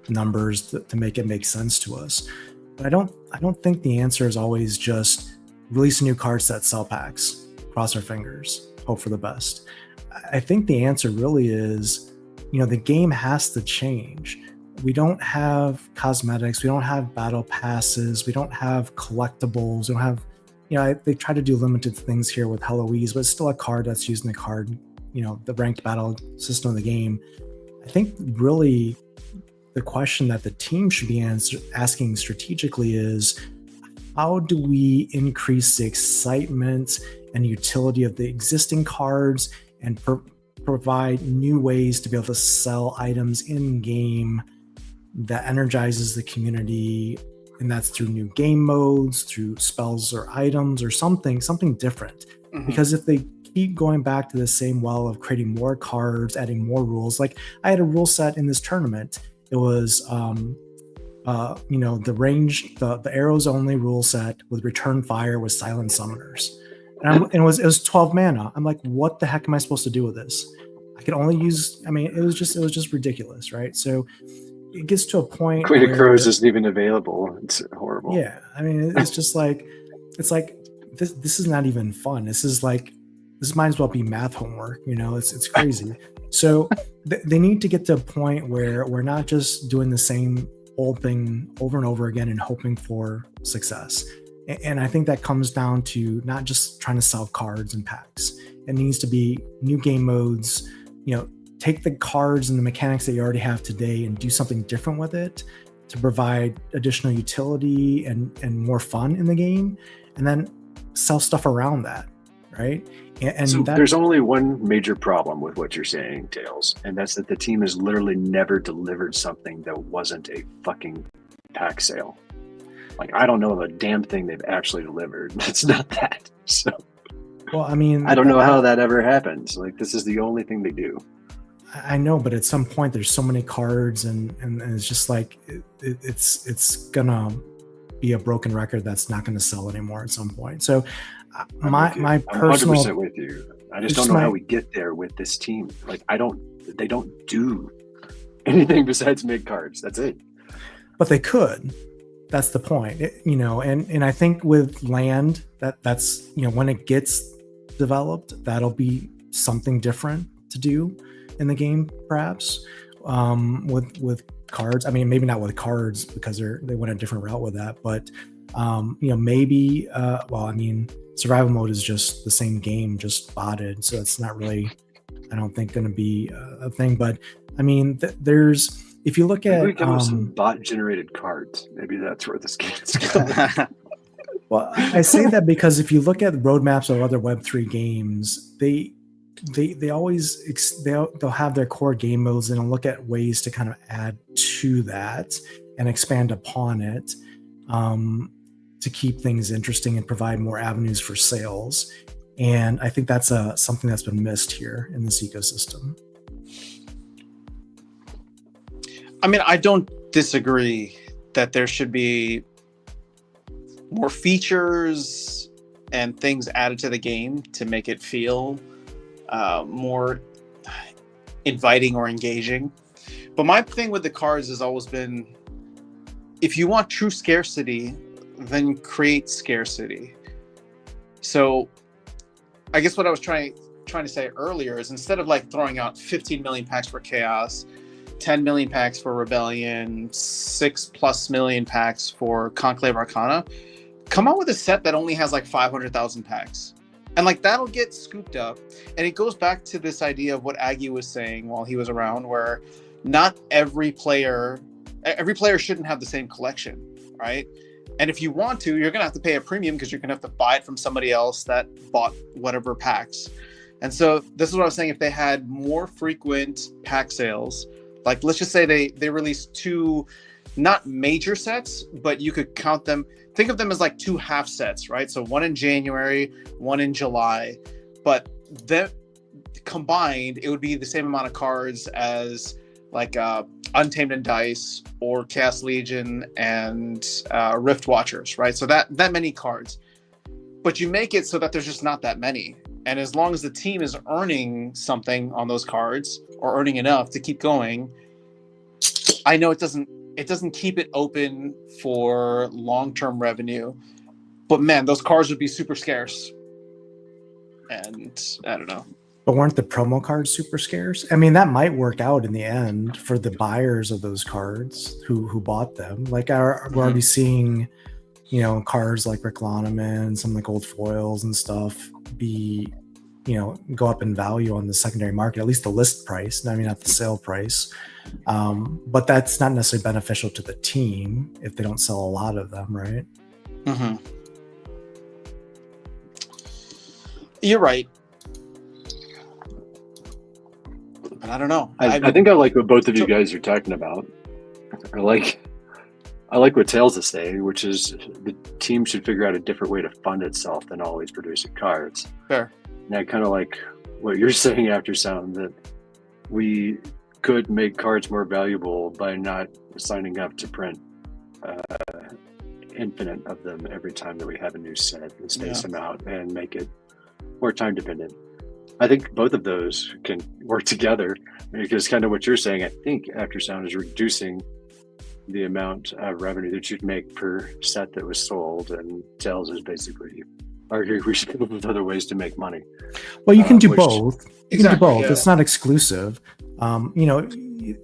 numbers to make it make sense to us. But I don't think the answer is always just release a new card set, sell packs, cross our fingers, hope for the best. I think the answer really is, the game has to change. We don't have cosmetics. We don't have battle passes. We don't have collectibles. We don't have, they try to do limited things here with Heloise, but it's still a card that's using the card, the ranked battle system of the game. I think really the question that the team should be asking strategically is, how do we increase the excitement and utility of the existing cards and provide new ways to be able to sell items in game that energizes the community, and that's through new game modes, through spells or items or something different. Mm-hmm. Because if they keep going back to the same well of creating more cards, adding more rules, like I had a rule set in this tournament. It was the range, the arrows only rule set with return fire with silent summoners. And it was 12 mana. I'm like, what the heck am I supposed to do with this? I could only use, it was just ridiculous, right? So it gets to a point Queen of Crows isn't even available. It's horrible. Yeah. It's just like, this is not even fun. This might as well be math homework. It's crazy. So they need to get to a point where we're not just doing the same old thing over and over again and hoping for success. And I think that comes down to not just trying to sell cards and packs. It needs to be new game modes, take the cards and the mechanics that you already have today and do something different with it to provide additional utility and more fun in the game, and then sell stuff around that, right? And So that, there's only one major problem with what you're saying, Tails, and that's that the team has literally never delivered something that wasn't a fucking pack sale. Like, I don't know of a damn thing they've actually delivered. That's not that. So, well, I mean, I don't know how that ever happens. Like, this is the only thing they do. I know, but at some point there's so many cards, and it's just like it's gonna be a broken record that's not going to sell anymore at some point. So my I'm personal 100% with you. I just don't know how we get there with this team. Like, they don't do anything besides make cards. That's it. But they could. That's the point, and I think with land, that's when it gets developed, that'll be something different to do in the game, perhaps, with cards. I mean, maybe not with cards because they went a different route with that, but maybe. Well, I mean, survival mode is just the same game, just botted, so it's not really, I don't think, going to be a thing. But I mean, there's. If you look at some bot-generated cards, maybe that's where this game is going. Well, I say that because if you look at the roadmaps of other Web3 games, they always they'll have their core game modes and look at ways to kind of add to that and expand upon it to keep things interesting and provide more avenues for sales. And I think that's something that's been missed here in this ecosystem. I mean, I don't disagree that there should be more features and things added to the game to make it feel more inviting or engaging. But my thing with the cards has always been, if you want true scarcity, then create scarcity. So I guess what I was trying to say earlier is, instead of like throwing out 15 million packs for Chaos, 10 million packs for Rebellion, 6+ million packs for Conclave Arcana, come out with a set that only has like 500,000 packs. And like, that'll get scooped up. And it goes back to this idea of what Aggie was saying while he was around, where not every player shouldn't have the same collection, right? And if you want to, you're going to have to pay a premium because you're going to have to buy it from somebody else that bought whatever packs. And so this is what I was saying. If they had more frequent pack sales, like, let's just say they released 2, not major sets, but you could count them. Think of them as like 2 half sets, right? So one in January, one in July. But then combined, it would be the same amount of cards as like Untamed and Dice or Chaos Legion and Rift Watchers, right? So that many cards. But you make it so that there's just not that many. And as long as the team is earning something on those cards, or earning enough to keep going, I know it doesn't keep it open for long-term revenue, but man, those cards would be super scarce. And I don't know. But weren't the promo cards super scarce? I mean, that might work out in the end for the buyers of those cards who bought them. Like, we're already seeing, cards like Reclanoman, some like old foils and stuff go up in value on the secondary market, at least the list price. I mean, not the sale price. But that's not necessarily beneficial to the team if they don't sell a lot of them, right? Mm-hmm. You're right. But I don't know. I think I like what both of you guys are talking about. I like what Tails is saying, which is the team should figure out a different way to fund itself than always producing cards. Fair. And I kind of like what you're saying, After Sound, that we could make cards more valuable by not signing up to print infinite of them every time that we have a new set, and space them out and make it more time dependent. I think both of those can work together, because kind of what you're saying, I think After Sound is reducing the amount of revenue that you'd make per set that was sold, and Tails is basically arguing we should come up with other ways to make money. Well, you can do both. You can do both. Yeah. It's not exclusive.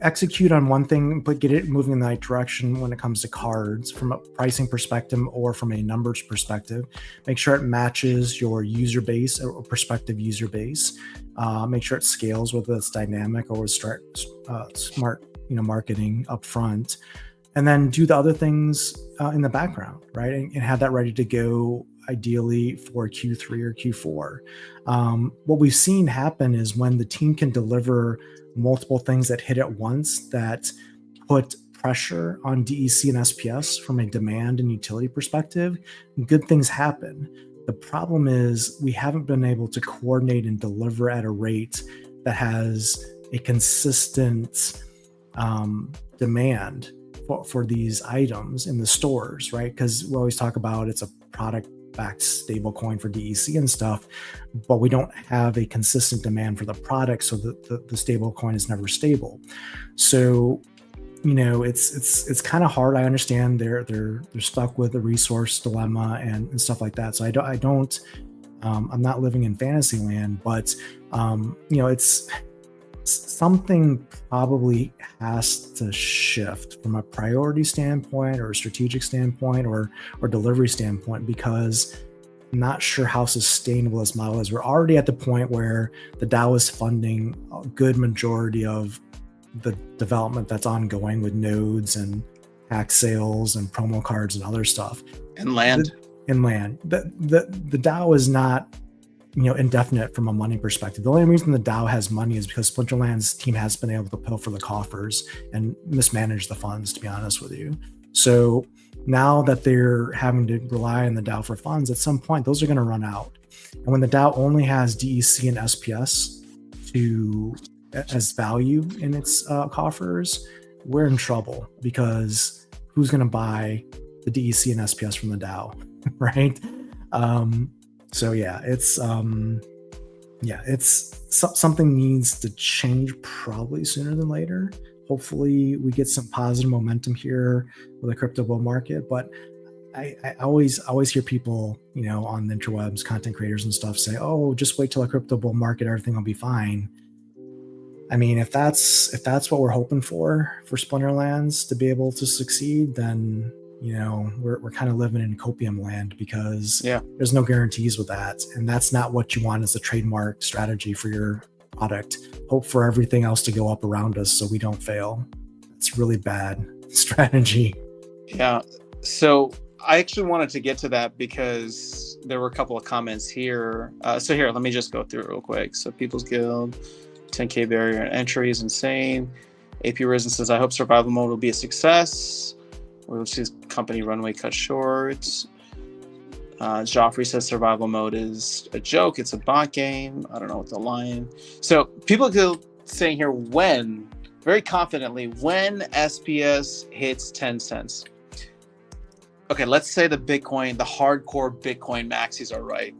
Execute on one thing, but get it moving in the right direction when it comes to cards from a pricing perspective or from a numbers perspective. Make sure it matches your user base or prospective user base. Make sure it scales, whether it's dynamic or smart, marketing up front. And then do the other things in the background, right? And have that ready to go ideally for Q3 or Q4. What we've seen happen is when the team can deliver multiple things that hit at once that put pressure on DEC and SPS from a demand and utility perspective, good things happen. The problem is we haven't been able to coordinate and deliver at a rate that has a consistent demand for these items in the stores, right? Because we always talk about it's a product-backed stable coin for DEC and stuff, but we don't have a consistent demand for the product, so the stable coin is never stable. So, it's kind of hard. I understand they're stuck with a resource dilemma and stuff like that. So I'm not living in fantasy land, but it's something probably has to shift from a priority standpoint or a strategic standpoint or delivery standpoint, because I'm not sure how sustainable this model is. We're already at the point where the DAO is funding a good majority of the development that's ongoing with nodes and hack sales and promo cards and other stuff. And land. The DAO is not indefinite from a money perspective. The only reason the DAO has money is because Splinterland's team has been able to pilfer the coffers and mismanage the funds, to be honest with you. So now that they're having to rely on the DAO for funds, at some point those are going to run out. And when the DAO only has DEC and SPS as value in its coffers, we're in trouble, because who's going to buy the DEC and SPS from the DAO, right? So it's something needs to change probably sooner than later. Hopefully we get some positive momentum here with the crypto bull market, but I always hear people, on the interwebs, content creators and stuff say, "Oh, just wait till a crypto bull market, everything will be fine." I mean, if that's what we're hoping for Splinterlands to be able to succeed, then we're kind of living in copium land, because there's no guarantees with that, and that's not what you want as a trademark strategy for your product. Hope for everything else to go up around us so we don't fail. It's really bad strategy. Yeah. So I actually wanted to get to that because there were a couple of comments here. So here, let me just go through it real quick. So People's Guild, 10K barrier entry is insane. AP Risen says, I hope survival mode will be a success. We'll see company runway cut short. Joffrey says survival mode is a joke. It's a bot game. I don't know what the line. So people go saying here very confidently, when SPS hits 10 cents. Okay, let's say the hardcore Bitcoin maxis are right.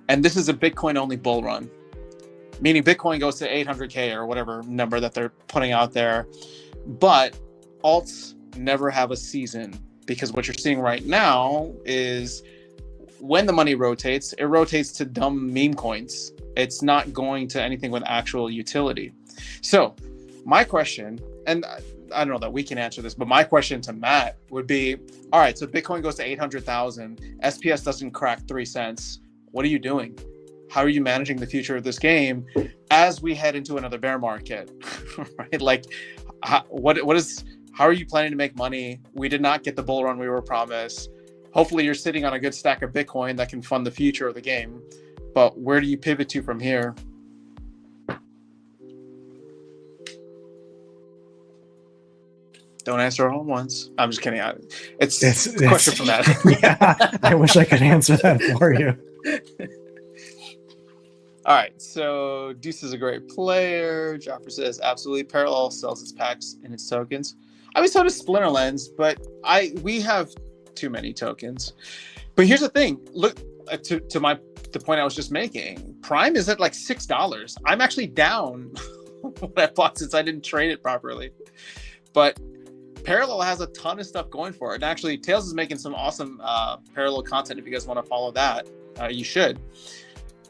And this is a Bitcoin only bull run, meaning Bitcoin goes to 800K or whatever number that they're putting out there. But alts never have a season, because what you're seeing right now is when the money rotates, it rotates to dumb meme coins. It's not going to anything with actual utility. So my question, and I don't know that we can answer this, but my question to Matt would be, all right, so Bitcoin goes to 800,000, SPS doesn't crack 3 cents. What are you doing? How are you managing the future of this game as we head into another bear market? Right? Like, how are you planning to make money? We did not get the bull run we were promised. Hopefully you're sitting on a good stack of Bitcoin that can fund the future of the game. But where do you pivot to from here? Don't answer all at once. I'm just kidding. It's a question from that. Yeah, I wish I could answer that for you. All right, so Deuce is a great player. Joffrey says, absolutely. Parallel sells its packs and its tokens. I mean, so does Splinterlands, but we have too many tokens. But here's the thing. Look, to the point I was just making. Prime is at like $6. I'm actually down what I bought since I didn't trade it properly. But Parallel has a ton of stuff going for it. And actually, Tails is making some awesome Parallel content. If you guys want to follow that, you should.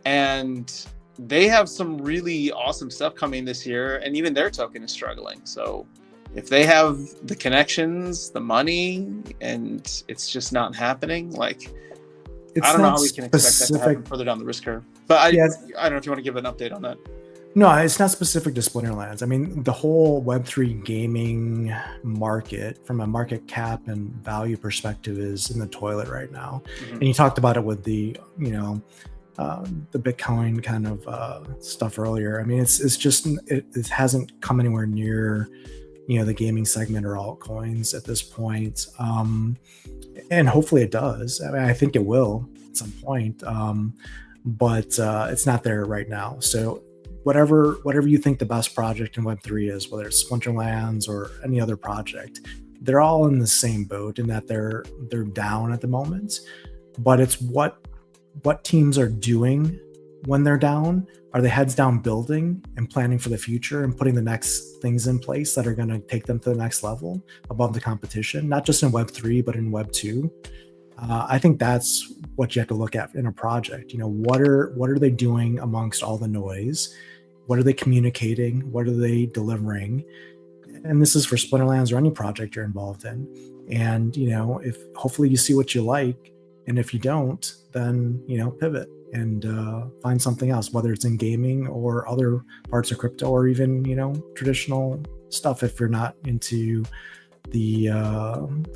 And they have some really awesome stuff coming this year. And even their token is struggling. So if they have the connections, the money, and it's just not happening, like, I don't know how we can expect that to happen further down the risk curve. But I don't know if you want to give an update on that. No, it's not specific to Splinterlands. I mean, the whole Web3 gaming market, from a market cap and value perspective, is in the toilet right now. Mm-hmm. And you talked about it with the, the Bitcoin kind of stuff earlier. I mean, it's just it hasn't come anywhere near, the gaming segment or altcoins at this point. And hopefully it does. I mean, I think it will at some point, but it's not there right now. So whatever you think the best project in Web3 is, whether it's Splinterlands or any other project, they're all in the same boat in that they're down at the moment. But it's what teams are doing when they're down. Are they heads down building and planning for the future and putting the next things in place that are going to take them to the next level above the competition, not just in Web3, but in Web2? I think that's what you have to look at in a project. What are they doing amongst all the noise? What are they communicating? What are they delivering? And this is for Splinterlands or any project you're involved in. And, if hopefully you see what you like, and if you don't, then, pivot and find something else, whether it's in gaming or other parts of crypto or even, traditional stuff if you're not into the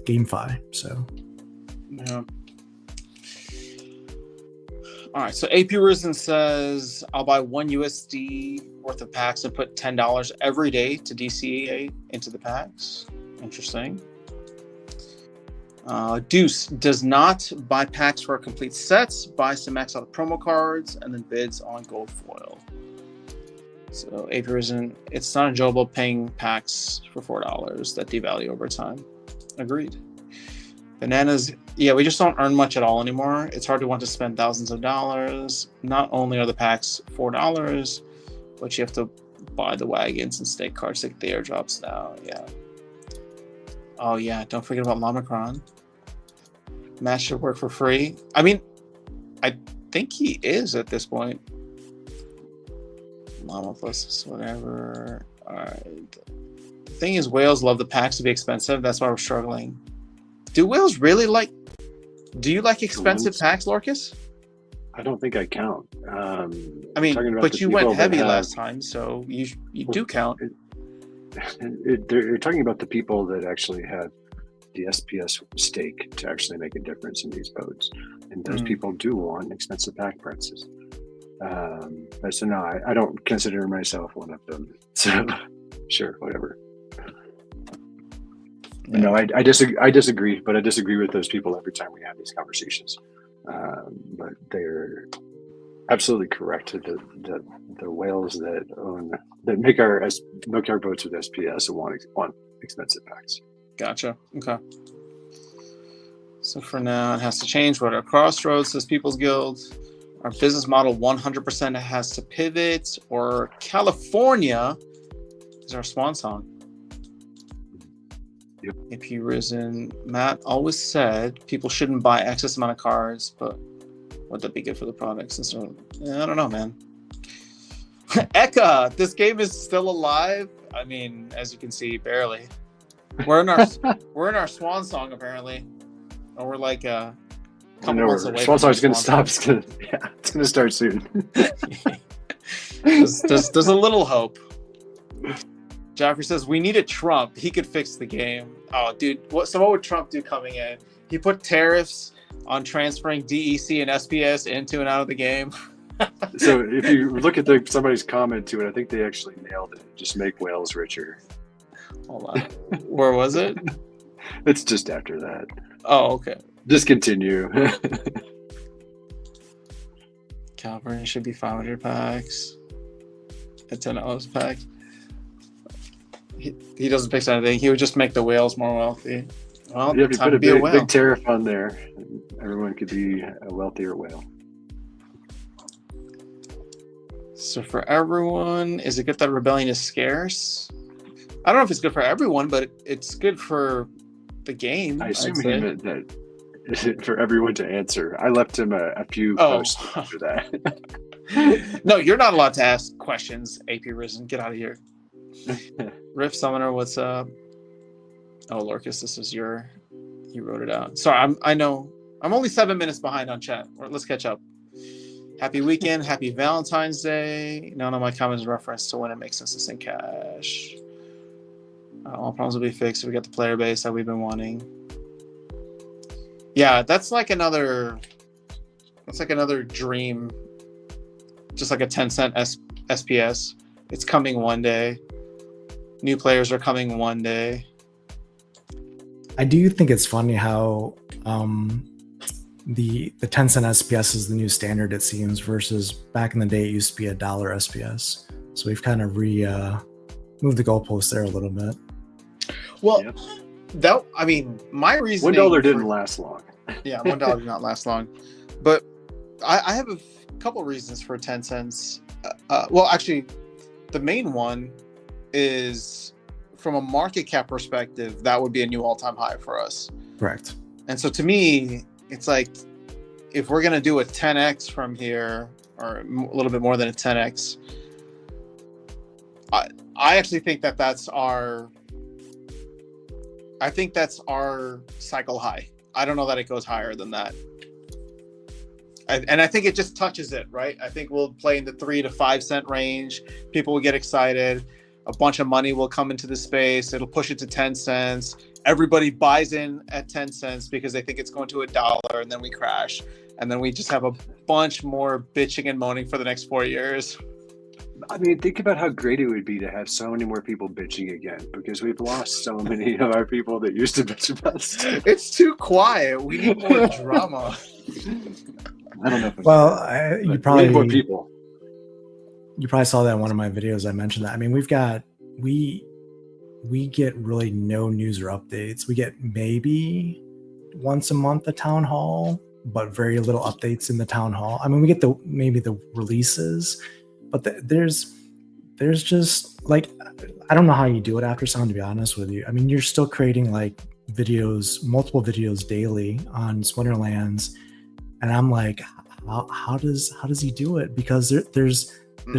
GameFi. So. Yeah. All right. So AP Risen says, I'll buy $1 USD worth of packs and put $10 every day to DCA into the packs. Interesting. Deuce does not buy packs for complete sets, buys to max out the promo cards, and then bids on gold foil. So AP Risen, it's not enjoyable paying packs for $4 that devalue over time. Agreed. Bananas, yeah, we just don't earn much at all anymore. It's hard to want to spend thousands of dollars. Not only are the packs $4, but you have to buy the wagons and stake cards to get the airdrops now. Yeah. Oh yeah, don't forget about Lamacron. Matt should work for free. I mean, I think he is at this point. Llama plus whatever. All right. The thing is, whales love the packs to be expensive. That's why we're struggling. Do whales really like? Do you like expensive packs, Lorcas? I don't think I count. I mean, but you went heavy last time, so you do count. You're talking about the people that actually have the SPS stake to actually make a difference in these boats, and those people do want expensive pack prices. But so no, I don't consider myself one of them. So sure, whatever. Yeah. No, I disagree, but I disagree with those people every time we have these conversations. But they're absolutely correct. The whales that make our boats with SPS want expensive packs. Gotcha. Okay. So for now, it has to change. What are Crossroads, says People's Guild. Our business model 100% has to pivot, or California is our swan song. Yep. AP Risen, Matt always said people shouldn't buy excess amount of cards, but would that be good for the products? And so, I don't know, man. Eka, this game is still alive. I mean, as you can see, barely. We're in our swan song apparently, or we're like a couple months away. Swan song's gonna stop. It's gonna start soon. There's a little hope. Joffrey says we need a Trump. He could fix the game. Oh, dude, what would Trump do coming in? He put tariffs on transferring DEC and SPS into and out of the game. So if you look at somebody's comment to it, I think they actually nailed it. Just make whales richer. Hold on. Where was it? It's just after that. Oh, okay. Just continue. California should be 500 packs. At $10 a pack. He doesn't fix anything. He would just make the whales more wealthy. Well, you have to put a big tariff on there. Everyone could be a wealthier whale. So for everyone, is it good that rebellion is scarce? I don't know if it's good for everyone, but it's good for the game. I assume he meant that for everyone to answer. I left him a few posts after that. No, you're not allowed to ask questions, AP Risen. Get out of here. Rift Summoner, what's up? Oh, Lorcas, this is you wrote it out. Sorry, I know. I'm only 7 minutes behind on chat. Let's catch up. Happy weekend. Happy Valentine's Day. None of my comments reference to when it makes sense to send cash. All problems will be fixed if we get the player base that we've been wanting. Yeah, that's like another dream. Just like a 10-cent SPS. It's coming one day. New players are coming one day. I do think it's funny how the 10-cent SPS is the new standard, it seems, versus back in the day it used to be $1 SPS. So we've kind of moved the goalposts there a little bit. Well, my reason $1 didn't last long. Yeah, $1 did not last long. But I have a couple reasons for 10 cents. Well, actually, the main one is from a market cap perspective, that would be a new all-time high for us. Correct. And so to me, it's like, if we're going to do a 10x from here, or a little bit more than a 10x, I actually think that's our cycle high. I don't know that it goes higher than that. And I think it just touches it, right? I think we'll play in the 3 to 5 cent range. People will get excited. A bunch of money will come into the space. It'll push it to 10 cents. Everybody buys in at 10 cents because they think it's going to $1, and then we crash. And then we just have a bunch more bitching and moaning for the next 4 years. I mean, think about how great it would be to have so many more people bitching again, because we've lost so many of our people that used to bitch about stuff. It's too quiet. We need more drama. I don't know. You probably need more people. You probably saw that in one of my videos. I mentioned that. I mean, we get really no news or updates. We get maybe once a month a town hall, but very little updates in the town hall. I mean, we get maybe the releases, but there's just like, I don't know how you do it after Sound, to be honest with you. I mean, you're still creating like multiple videos daily on Splinterlands, and I'm like, how does he do it? Because there's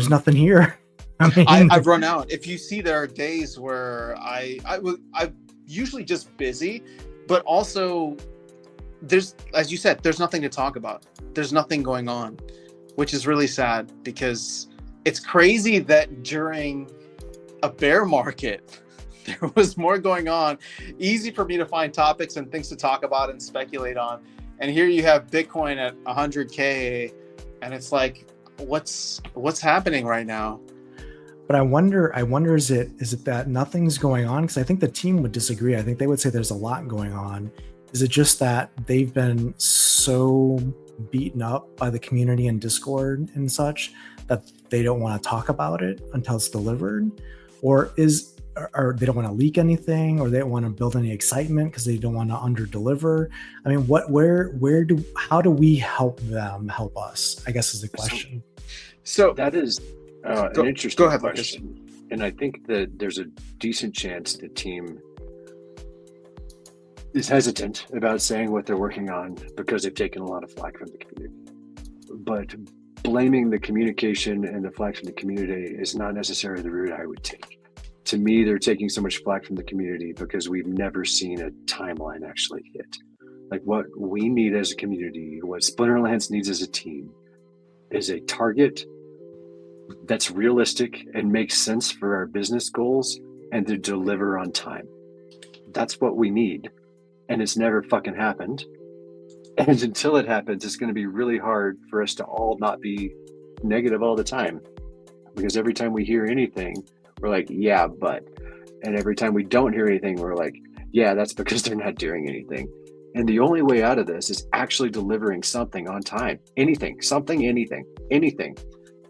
nothing here. I mean, I've run out. If you see, there are days where I'm usually just busy, but also there's, as you said, there's nothing to talk about. There's nothing going on, which is really sad, because it's crazy that during a bear market, there was more going on. Easy for me to find topics and things to talk about and speculate on. And here you have Bitcoin at 100K, and it's like, what's happening right now? But I wonder, is it that nothing's going on? Because I think the team would disagree. I think they would say there's a lot going on. Is it just that they've been so beaten up by the community and Discord and such that they don't want to talk about it until it's delivered? Or they don't want to leak anything, or they don't want to build any excitement because they don't want to under-deliver? I mean, how do we help them help us, I guess, is the question. So that is an interesting go ahead, question. Lucas. And I think that there's a decent chance the team is hesitant about saying what they're working on because they've taken a lot of flack from the community. But blaming the communication and the flack from the community is not necessarily the route I would take. To me, they're taking so much flack from the community because we've never seen a timeline actually hit. Like, what we need as a community, what Splinterlands needs as a team, is a target that's realistic and makes sense for our business goals and to deliver on time. That's what we need. And it's never fucking happened. And until it happens, it's going to be really hard for us to all not be negative all the time. Because every time we hear anything, we're like, yeah, but. And every time we don't hear anything, we're like, yeah, that's because they're not doing anything. And the only way out of this is actually delivering something on time. Anything, something, anything.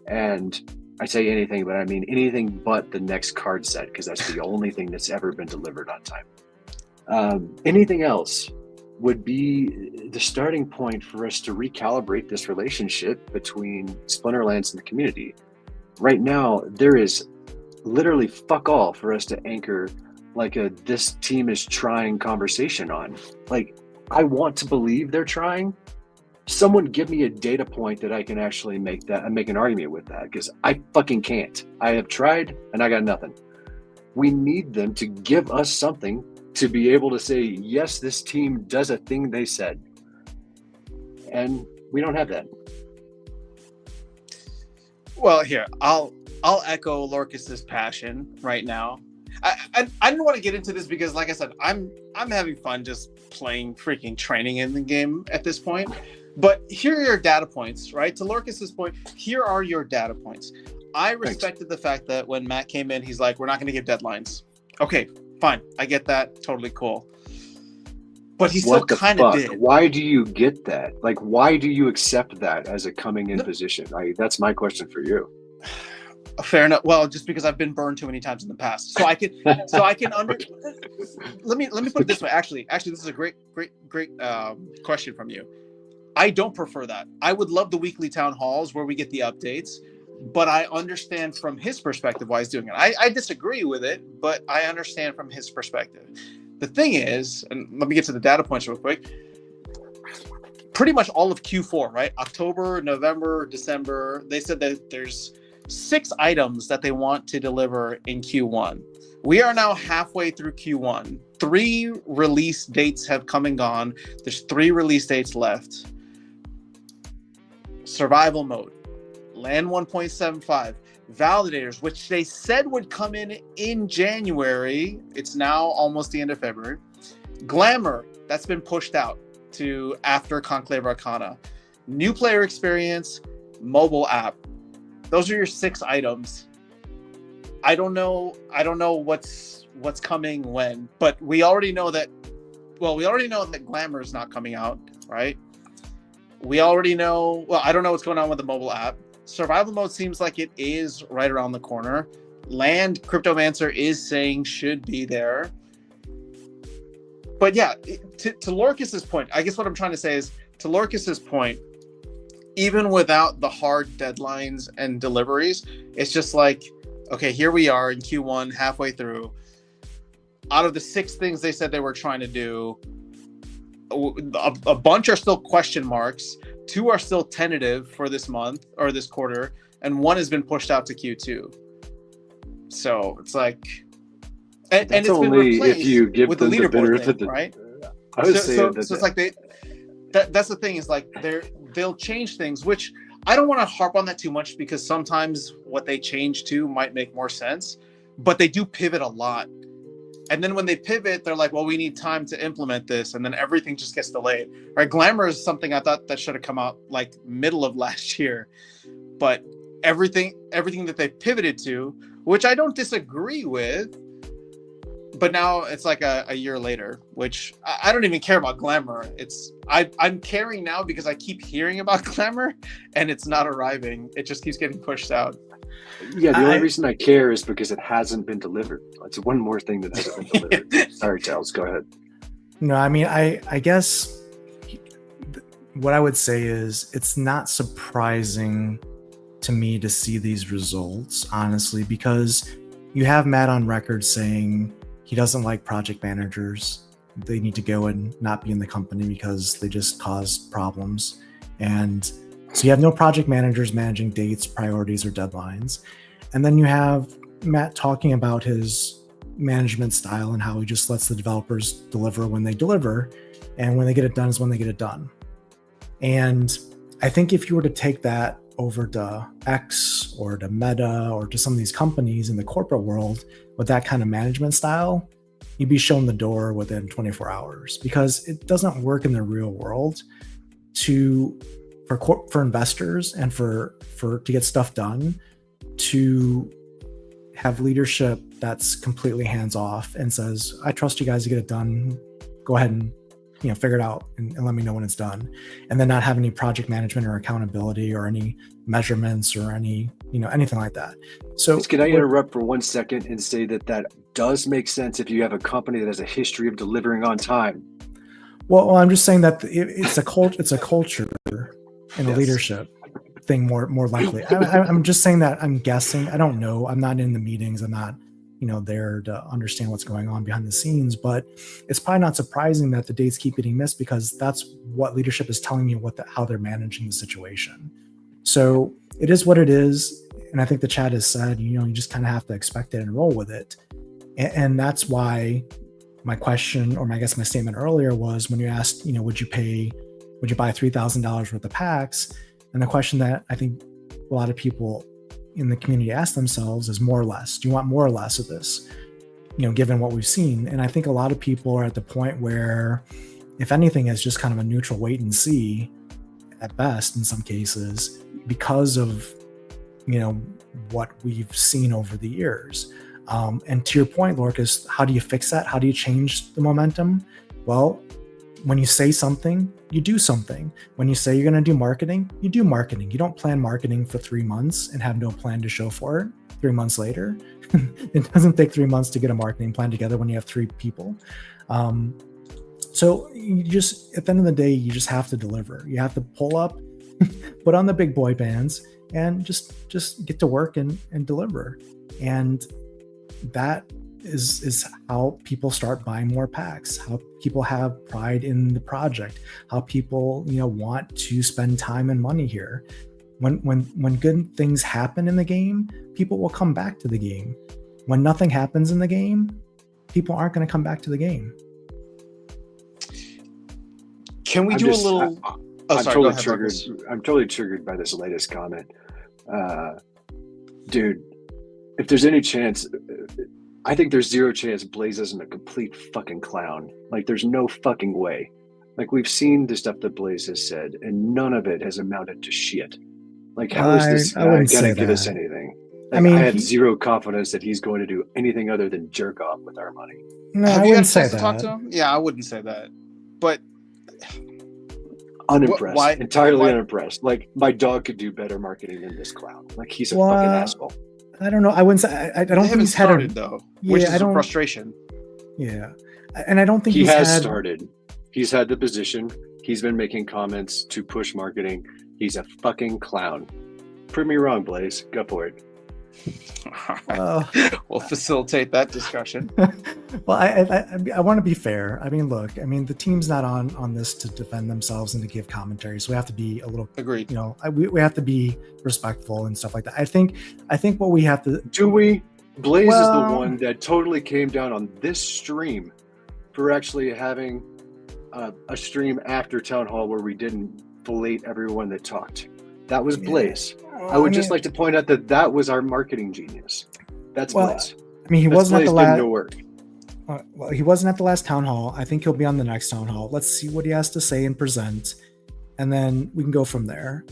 And I say anything, but I mean anything but the next card set, because that's the only thing that's ever been delivered on time. Anything else would be the starting point for us to recalibrate this relationship between Splinterlands and the community. Right now, there is literally fuck all for us to anchor like this team is trying conversation on. Like, I want to believe they're trying. Someone give me a data point that I can actually make an argument with that, because I fucking can't. I have tried and I got nothing. We need them to give us something to be able to say, yes, this team does a thing they said. And we don't have that. Well, here I'll echo Lorcas's passion right now. I didn't want to get into this because, like I said, I'm having fun just playing freaking training in the game at this point. But here are your data points, right? To Lorcas's point, here are your data points. I respected the fact that when Matt came in, he's like, "We're not going to give deadlines." Okay, fine, I get that, totally cool. But he still kind of did. Why do you get that? Like, why do you accept that as a coming in position? That's my question for you. Fair enough. Well, just because I've been burned too many times in the past, so I can under. Let me put it this way. Actually, this is a great question from you. I don't prefer that. I would love the weekly town halls where we get the updates, but I understand from his perspective why he's doing it. I disagree with it, but I understand from his perspective. The thing is, and let me get to the data points real quick. Pretty much all of Q4, right? October, November, December. They said that there's 6 items that they want to deliver in Q1. We are now halfway through Q1. 3 release dates have come and gone. There's 3 release dates left. Survival mode, LAN 1.75, validators, which they said would come in January. It's now almost the end of February. Glamour, that's been pushed out to after Conclave Arcana. New player experience, mobile app. Those are your 6 items. I don't know what's coming when, but we already know that Glamour is not coming out, right? We already know, I don't know what's going on with the mobile app. Survival mode seems like it is right around the corner. Land, Cryptomancer is saying should be there. But yeah, to Lorcas's point, I guess what I'm trying to say is, to Lorcas's point, even without the hard deadlines and deliveries, it's just like, okay, here we are in Q1, halfway through. Out of the 6 things they said they were trying to do, a bunch are still question marks. 2 are still tentative for this month or this quarter, and 1 has been pushed out to Q2. So it's like, and it's been replaced if you give with the leaderboard thing, right? I would say so it's like that's the thing, is like they'll change things, which I don't want to harp on that too much, because sometimes what they change to might make more sense, but they do pivot a lot. And then when they pivot, they're like, well, we need time to implement this. And then everything just gets delayed. Right? Glamour is something I thought that should have come out like middle of last year. But everything that they pivoted to, which I don't disagree with, but now it's like a year later, which I don't even care about Glamour. I'm caring now because I keep hearing about Glamour and it's not arriving. It just keeps getting pushed out. Yeah, the only reason I care is because it hasn't been delivered. It's one more thing that hasn't been delivered. Sorry, Charles, go ahead. No, I mean, I guess what I would say is it's not surprising to me to see these results, honestly, because you have Matt on record saying he doesn't like project managers. They need to go and not be in the company because they just cause problems. And so you have no project managers managing dates, priorities, or deadlines. And then you have Matt talking about his management style and how he just lets the developers deliver when they deliver. And when they get it done is when they get it done. And I think if you were to take that over to X or to Meta or to some of these companies in the corporate world with that kind of management style, you'd be shown the door within 24 hours, because it doesn't work in the real world for investors and for to get stuff done, to have leadership that's completely hands off and says, I trust you guys to get it done. Go ahead and figure it out and let me know when it's done. And then not have any project management or accountability or any measurements or any, anything like that. So can I interrupt for 1 second and say that does make sense if you have a company that has a history of delivering on time? Well, I'm just saying that it's a culture and a leadership thing more likely. I'm just saying that I'm guessing. I don't know. I'm not in the meetings. I'm not, there to understand what's going on behind the scenes. But it's probably not surprising that the dates keep getting missed, because that's what leadership is telling you how they're managing the situation. So it is what it is. And I think the chat has said, you just kind of have to expect it and roll with it. And that's why my question, or I guess my statement earlier was, when you asked, would you buy $3,000 worth of packs? And the question that I think a lot of people in the community ask themselves is more or less. Do you want more or less of this? Given what we've seen. And I think a lot of people are at the point where, if anything, it's just kind of a neutral wait and see at best in some cases, because of, what we've seen over the years. And to your point, Lorcas, how do you fix that? How do you change the momentum? Well, when you say something, you do something. When you say you're going to do marketing, you do marketing. You don't plan marketing for 3 months and have no plan to show for it 3 months later. It doesn't take 3 months to get a marketing plan together when you have 3 people. So you just, at the end of the day, you just have to deliver. You have to pull up, put on the big boy bands, and just get to work and deliver. And that is how people start buying more packs, how people have pride in the project, how people, want to spend time and money here. When good things happen in the game, people will come back to the game. When nothing happens in the game, people aren't going to come back to the game. Can we do a little? I'm totally triggered by this latest comment. Dude, if there's any chance, I think there's zero chance Blaze isn't a complete fucking clown. Like, there's no fucking way. Like, we've seen the stuff that Blaze has said, and none of it has amounted to shit. Like, how is this guy going to get us anything? Like, I have zero confidence that he's going to do anything other than jerk off with our money. No, have I you had wouldn't a say chance to that. talk to him? Yeah, I wouldn't say that. But unimpressed. Entirely unimpressed. Like, my dog could do better marketing than this clown. Like, he's a fucking asshole. I don't know. I wouldn't say. I don't think he's started though, which is a frustration. Yeah, and I don't think he has started. He's had the position. He's been making comments to push marketing. He's a fucking clown. Prove me wrong, Blaze. Go for it. We'll facilitate that discussion. Well, I want to be fair. I mean, look, the team's not on this to defend themselves and to give commentary, so we have to be a little. Agreed. We have to be respectful and stuff like that. I think what we have to do. Blaze is the one that totally came down on this stream for actually having a stream after Town Hall where we didn't fillet everyone that talked. That was Blaze. I would just like to point out that was our marketing genius. That's Blaze. He wasn't at the last. Well, he wasn't at the last Town Hall. I think he'll be on the next Town Hall. Let's see what he has to say and present, and then we can go from there.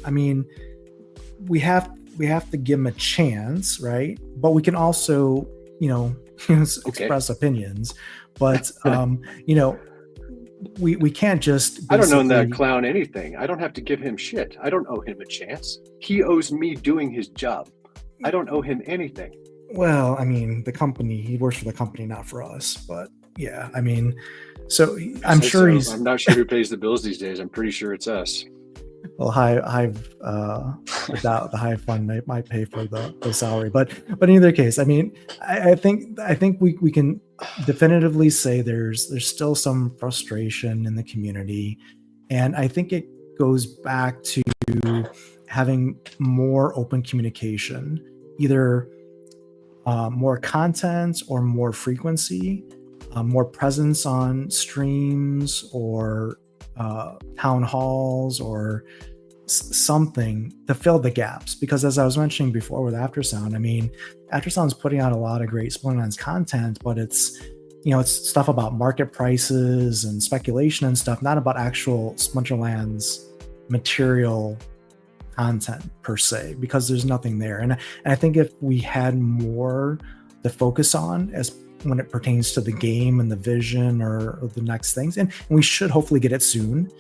We have to give him a chance, right? But we can also, express opinions. But we can't just. I don't know that clown anything. I don't have to give him shit. I don't owe him a chance. He owes me doing his job. I don't owe him anything. Well, the company, he works for the company, not for us. But yeah, so I'm sure he's. I'm not sure who pays the bills these days. I'm pretty sure it's us. Well, the Hive Fund might pay for the salary, but in either case, I think we can definitively say there's still some frustration in the community, and I think it goes back to having more open communication, either more content or more frequency, more presence on streams or town halls or something to fill the gaps. Because as I was mentioning before with Aftersound, Aftersound's putting out a lot of great Splinterlands content, but it's stuff about market prices and speculation and stuff, not about actual Splinterlands material content per se, because there's nothing there. And I think if we had more to focus on as when it pertains to the game and the vision or the next things, and we should hopefully get it soon.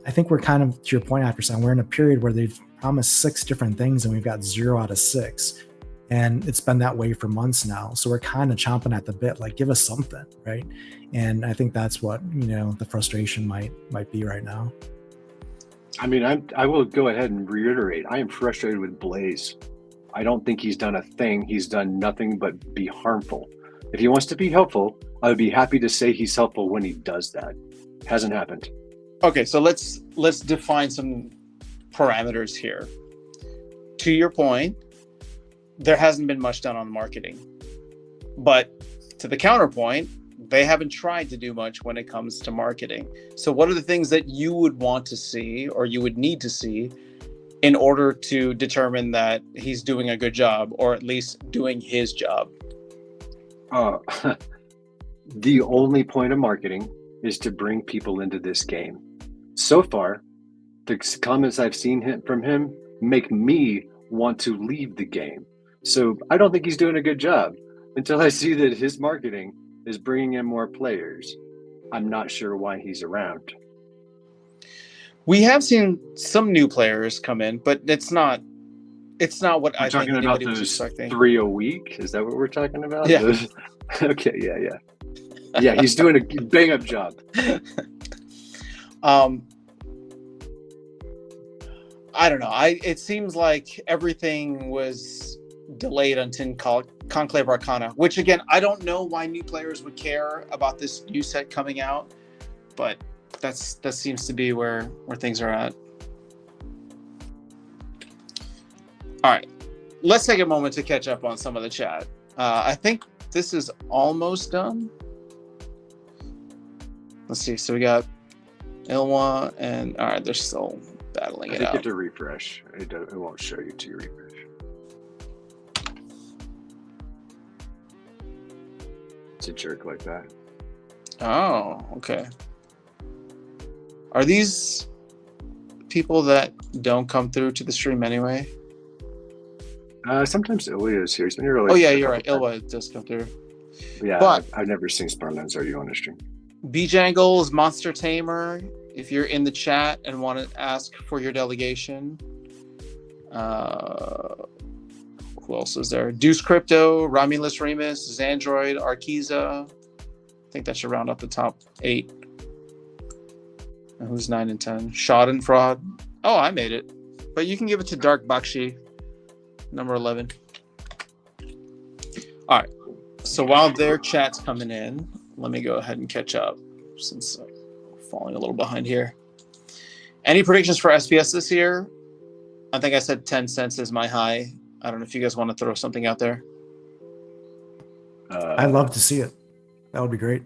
I think we're kind of, to your point, Aftersound, we're in a period where they've promised 6 different things and we've got 0 out of 6. And it's been that way for months now. So we're kind of chomping at the bit, like, give us something, right? And I think that's what, the frustration might be right now. I will go ahead and reiterate, I am frustrated with Blaze. I don't think he's done a thing. He's done nothing but be harmful. If he wants to be helpful, I would be happy to say he's helpful when he does that. Hasn't happened. Okay, so let's define some parameters here. To your point, there hasn't been much done on marketing. But to the counterpoint, they haven't tried to do much when it comes to marketing. So what are the things that you would want to see or you would need to see in order to determine that he's doing a good job, or at least doing his job? The only point of marketing is to bring people into this game. So far, the comments I've seen from him make me want to leave the game. So I don't think he's doing a good job until I see that his marketing is bringing in more players. I'm not sure why he's around. We have seen some new players come in, but it's not what I think anybody was expecting. 3 a week? Is that what we're talking about? Yeah. Okay, yeah. Yeah, he's doing a bang-up job. I don't know. It seems like everything was delayed until Conclave Arcana, which again, I don't know why new players would care about this new set coming out, but that seems to be where things are at. All right, let's take a moment to catch up on some of the chat. I think this is almost done. Let's see. So we got Ilwa, and all right, they're still battling it out. I think you have to refresh. It won't show you till you refresh. It's a jerk like that. Oh, okay. Are these people that don't come through to the stream anyway? Sometimes Ilya is here. He's been here like. Oh yeah, you're right. Ilya does come through. Yeah, but I've never seen Sparlands. Are you on a stream? B-Jangles, Monster Tamer, if you're in the chat and want to ask for your delegation. Who else is there? Deuce Crypto, Romulus Remus, Xandroid, Arkiza. I think that should round up the top 8. And who's 9 and 10? Schadenfreude. Oh, I made it. But you can give it to Dark Bakshi, number 11. All right. So while their chat's coming in, let me go ahead and catch up since I'm falling a little behind here. Any predictions for SPS this year? I think I said 10 cents is my high. I don't know if you guys want to throw something out there. I'd love to see it. That would be great.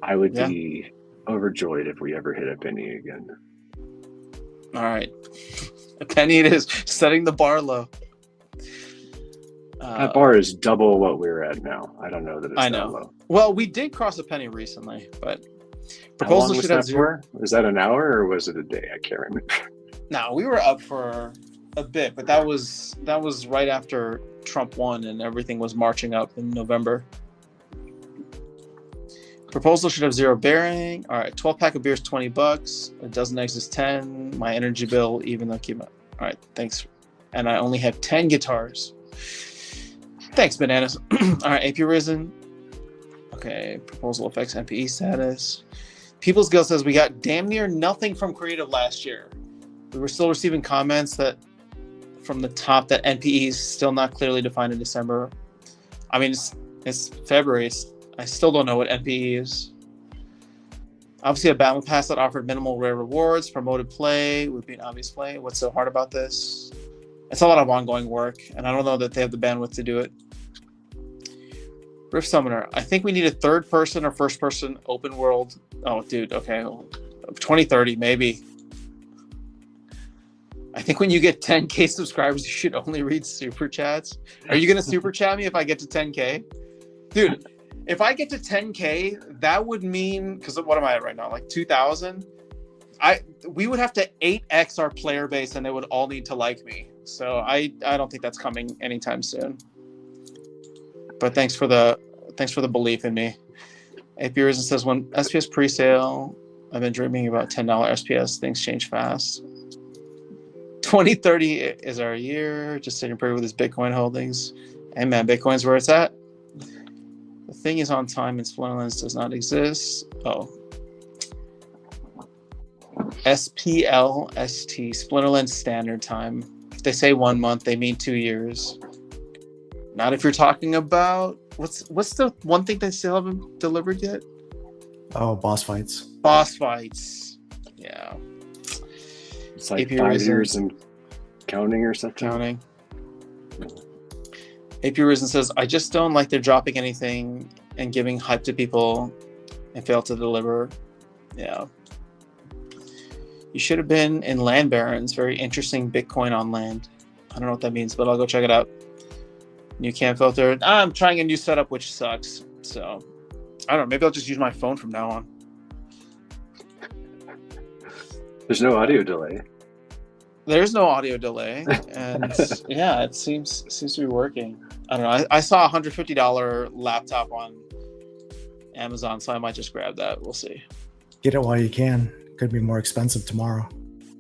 I would be overjoyed if we ever hit a penny again. All right. A penny it is, setting the bar low. That bar is double what we're at now. I don't know that it's that low. Well, we did cross a penny recently, but proposal should have zero. Was that an hour or was it a day? I can't remember. No, we were up for a bit, but that was right after Trump won and everything was marching up in November. Proposal should have 0 bearing. All right, 12-pack of beer is $20. A dozen eggs is 10. My energy bill, even though keep it. All right, thanks. And I only have 10 guitars. Thanks, bananas. All right, AP Risen. Okay, proposal affects MPE status. People's Guild says we got damn near nothing from creative last year. We were still receiving comments that from the top that NPE is still not clearly defined in December. I mean, it's February. I still don't know what NPE is. Obviously, a Battle Pass that offered minimal rare rewards, promoted play would be an obvious play. What's so hard about this? It's a lot of ongoing work, and I don't know that they have the bandwidth to do it. Rift Summoner. I think we need a third-person or first-person open world. Oh, dude. Okay, 2030 maybe. I think when you get 10K subscribers, you should only read super chats. Are you gonna super chat me if I get to 10K, dude? If I get to 10K, that would mean, because what am I at right now? Like 2,000. We would have to 8x our player base, and they would all need to like me. So I don't think that's coming anytime soon. But thanks for the belief in me. AP Risen says when SPS presale, I've been dreaming about $10 SPS. Things change fast. 2030 is our year. Just sitting pretty with his Bitcoin holdings. And man, Bitcoin's where it's at. The thing is on time and Splinterlands does not exist. Oh. SPLST, Splinterlands Standard Time. If they say 1 month, they mean 2 years. Not if you're talking about what's the one thing they still haven't delivered yet? Oh, boss fights. Boss fights. Yeah. It's like AP 5 years and counting or something. Counting. AP Risen says, I just don't like they're dropping anything and giving hype to people and fail to deliver. Yeah. You should have been in Land Barons. Very interesting Bitcoin on land. I don't know what that means, but I'll go check it out. New cam filter. I'm trying a new setup, which sucks. So I don't know. Maybe I'll just use my phone from now on. There's no audio delay. There's no audio delay, and yeah, it seems to be working. I don't know. I saw a $150 laptop on Amazon, so I might just grab that. We'll see. Get it while you can. Could be more expensive tomorrow.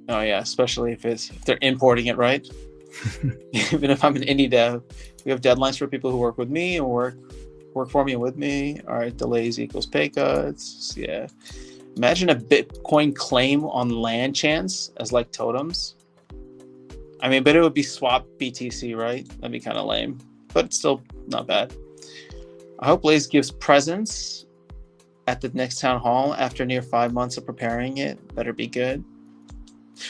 Oh yeah, especially if they're importing it, right? Even if I'm an indie dev, we have deadlines for people who work with me and work for me and with me. All right, delays equals pay cuts. Yeah. Imagine a Bitcoin claim on land chance as like totems. I mean, but it would be swap BTC, right? That'd be kind of lame, but still not bad. I hope Blaze gives presents at the next town hall after near 5 months of preparing it. Better be good.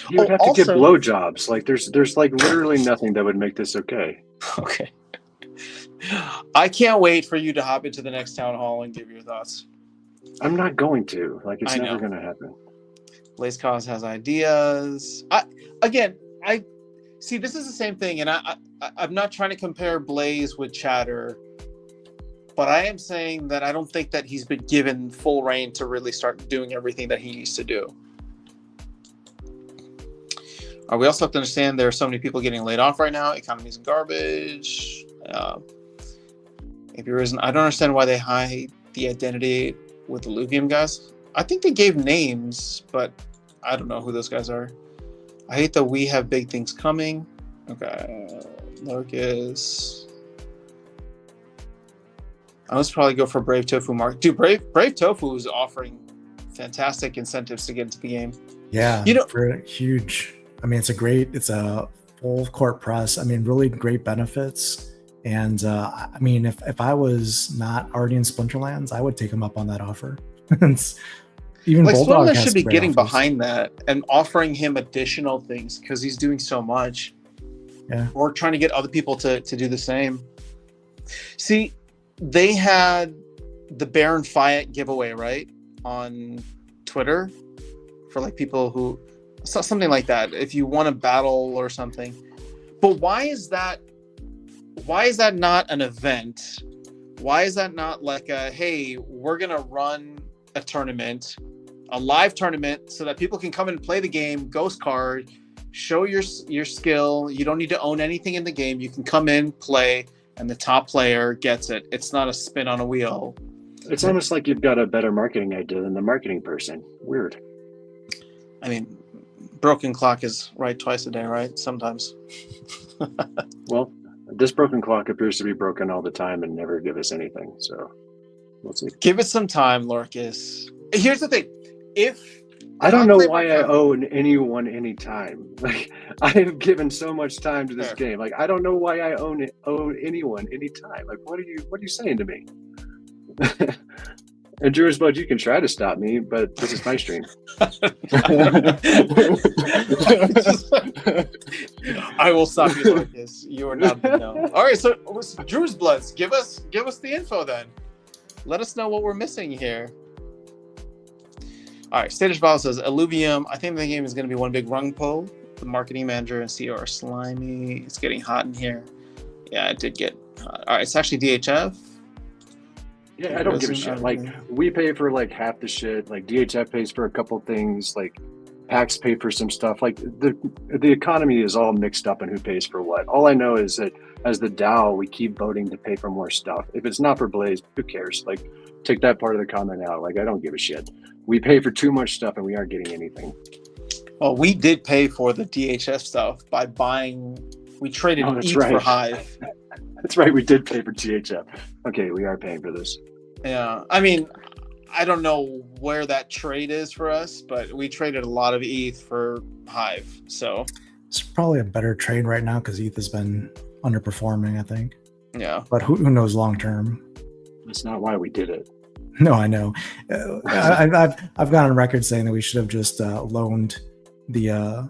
You would have to give blowjobs. Like there's like literally nothing that would make this okay. Okay. I can't wait for you to hop into the next town hall and give your thoughts. I'm not going to. Like it's never going to happen. Blaze Cause has ideas. I see. This is the same thing, and I'm not trying to compare Blaze with Chatter, but I am saying that I don't think that he's been given full reign to really start doing everything that he needs to do. We also have to understand there are so many people getting laid off right now. Economy's garbage. If there isn't, I don't understand why they hide the identity with the Luvium guys. I think they gave names, but I don't know who those guys are. I hate that we have big things coming. Okay, Lucas. I must probably go for Brave Tofu Market. Dude, Brave Tofu is offering fantastic incentives to get into the game. Yeah, for huge. I mean, it's a full court press. I mean, really great benefits. And I mean, if I was not already in Splinterlands, I would take him up on that offer. Even like Bulldog Splinterlands should be getting offers behind that and offering him additional things because he's doing so much. Yeah. Or trying to get other people to do the same. See, they had the Baron Fiat giveaway, right? On Twitter for like people who something like that. If you want to battle or something. But why is that not an event? Why is that not like hey, we're going to run a tournament, a live tournament so that people can come and play the game, ghost card, show your skill. You don't need to own anything in the game. You can come in, play, and the top player gets it. It's not a spin on a wheel. It's almost like you've got a better marketing idea than the marketing person. Weird. I mean, broken clock is right twice a day, right? Sometimes. Well, this broken clock appears to be broken all the time and never give us anything. So we'll see. Give it some time, Lorcas. Here's the thing. I don't know why I owe anyone any time. Like I have given so much time to this game. Like I don't know why I owe anyone any time. Like what are you saying to me? And Drew's Bud, you can try to stop me, but this is my stream. I will stop you, Lucas. You are not known. All right, so Drew's Bloods, give us the info then. Let us know what we're missing here. All right, Stage Ball says Alluvium. I think the game is going to be one big rung pull. The marketing manager and CEO are slimy. It's getting hot in here. Yeah, it did get hot. All right, it's actually DHF. Yeah, I don't give a shit. Like we pay for like half the shit. Like DHF pays for a couple things. Like PAX pay for some stuff. Like the economy is all mixed up in who pays for what. All I know is that as the DAO, we keep voting to pay for more stuff. If it's not for Blaze, who cares? Like take that part of the comment out. Like I don't give a shit. We pay for too much stuff and we aren't getting anything. Well, we did pay for the DHF stuff by buying. We traded ETH for Hive. That's right. We did pay for DHF. Okay, we are paying for this. Yeah, I mean, I don't know where that trade is for us, but we traded a lot of ETH for Hive. So it's probably a better trade right now because ETH has been underperforming, I think. Yeah, but who knows long term? That's not why we did it. No, I know. I've gone on record saying that we should have just loaned the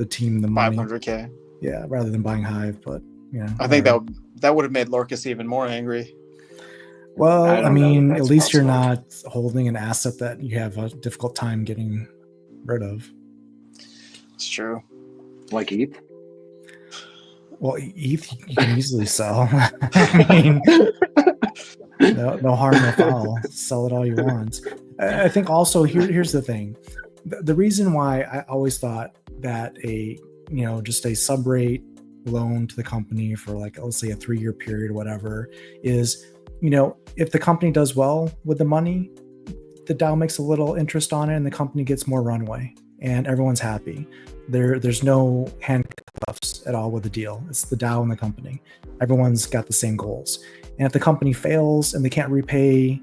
team the money. 500K. Yeah, rather than buying Hive, but I think that would have made Lorcas even more angry. Well, I mean, at least possible. You're not holding an asset that you have a difficult time getting rid of. It's true. Like ETH? Well, ETH you can easily sell. I mean, no harm, no foul. Sell it all you want. I think also here's the thing. The reason why I always thought that just a sub-rate loan to the company for like, let's say a 3-year period or whatever is, if the company does well with the money, the DAO makes a little interest on it and the company gets more runway and everyone's happy. There's no handcuffs at all with the deal. It's the DAO and the company. Everyone's got the same goals. And if the company fails and they can't repay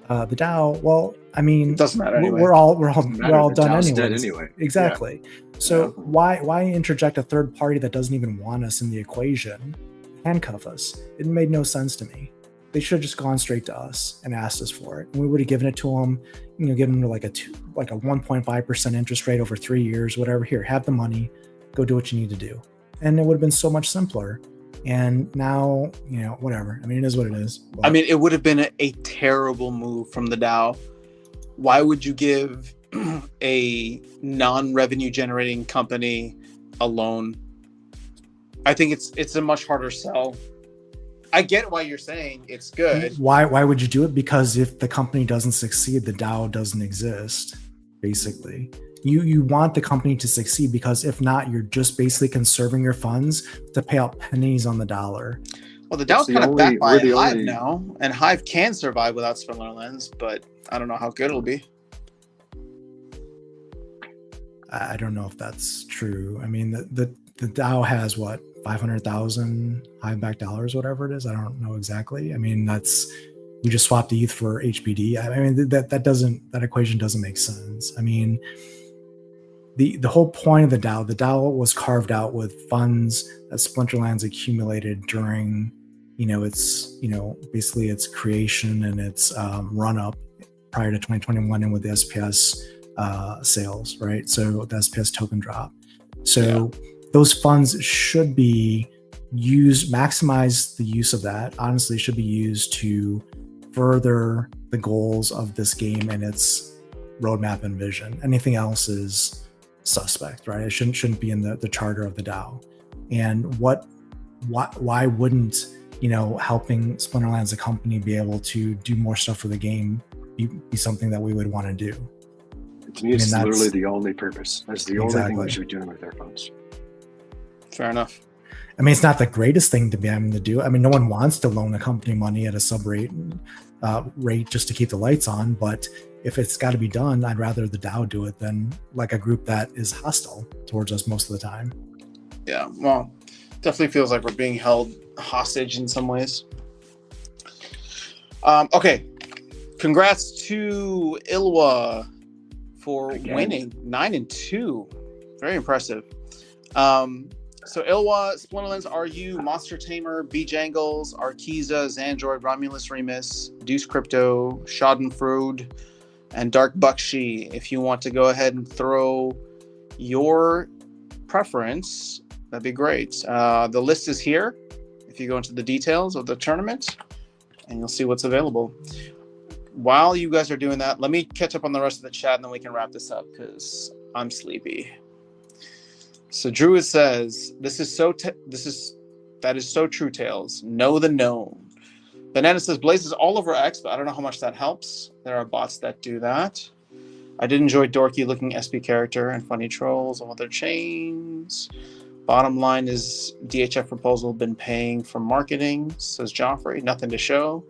the DAO, well, I mean, It doesn't matter anyway. we're all The done DAO's dead anyways. anyway. Exactly. Yeah. So Yeah. why interject a third party that doesn't even want us in the equation, handcuff us? It made no sense to me. They should have just gone straight to us and asked us for it. And we would have given it to them, given them like a 1.5% interest rate over 3 years, whatever. Here, have the money, go do what you need to do. And it would have been so much simpler. And now, whatever. I mean, it is what it is. But I mean, it would have been a terrible move from the DAO. Why would you give a non-revenue generating company a loan? I think it's a much harder sell. I get why you're saying it's good. Why would you do it? Because if the company doesn't succeed, the DAO doesn't exist, basically. You want the company to succeed, because if not, you're just basically conserving your funds to pay out pennies on the dollar. Well, the DAO's kind of backed by Hive now, and Hive can survive without Spinnerlands, but I don't know how good it'll be. I don't know if that's true. I mean, the DAO has what, 500,000 Hive-backed dollars, whatever it is. I don't know exactly. I mean, we just swapped ETH for HBD. I mean, that equation doesn't make sense. I mean, the whole point of the DAO was carved out with funds that Splinterlands accumulated during, basically its creation and its run up prior to 2021, and with the SPS sales, right? So the SPS token drop. So those funds should be used, maximize the use of that. Honestly, should be used to further the goals of this game and its roadmap and vision. Anything else is suspect, right? It shouldn't be in the charter of the DAO. And why wouldn't helping Splinterlands, the company, be able to do more stuff for the game be something that we would want to do? To me, it's literally the only purpose. That's the only thing we should be doing with their funds. Fair enough. I mean, it's not the greatest thing to be having to do. I mean, no one wants to loan a company money at a sub-rate rate just to keep the lights on. But if it's got to be done, I'd rather the DAO do it than like a group that is hostile towards us most of the time. Yeah, well, definitely feels like we're being held hostage in some ways. Okay, congrats to Ilwa for winning 9-2. Very impressive. So Ilwa, Splinterlands, RU, Monster Tamer, B-Jangles, Arkiza, Xandroid, Romulus Remus, Deuce Crypto, Schadenfreude, and Dark Bakshi. If you want to go ahead and throw your preference, that'd be great. The list is here. If you go into the details of the tournament, and you'll see what's available. While you guys are doing that, let me catch up on the rest of the chat, and then we can wrap this up because I'm sleepy. So Druid says, that is so true, Tails. Know the known. Banana says, Blaze is all over X, but I don't know how much that helps. There are bots that do that. I did enjoy dorky looking SP character and funny trolls on other chains. Bottom line is DHF proposal been paying for marketing, says Joffrey. Nothing to show.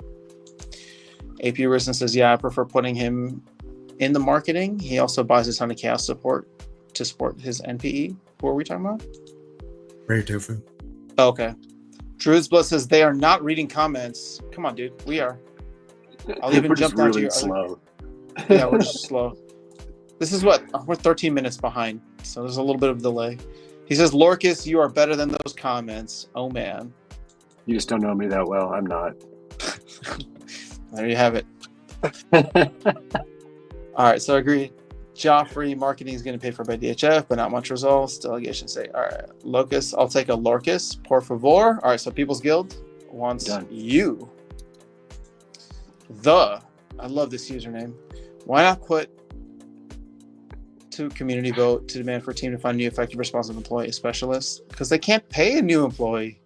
AP Risen says, yeah, I prefer putting him in the marketing. He also buys a ton of chaos support to support his NPE. Who are we talking about? Rare Tofu. Okay. Druid's Blood says they are not reading comments. Come on, dude. We are. I'll even jump down to your slow. Yeah, we're just slow. This is what? We're 13 minutes behind, so there's a little bit of delay. He says, Lorcus, you are better than those comments. Oh, man. You just don't know me that well. I'm not. There you have it. All right, so I agree. Joffrey, marketing is going to pay for by DHF, but not much results. Delegation say, all right, Locus, I'll take a Lorcus, por favor. All right, so People's Guild wants you. I love this username. Why not put to community vote to demand for a team to find new effective responsive employee specialists because they can't pay a new employee.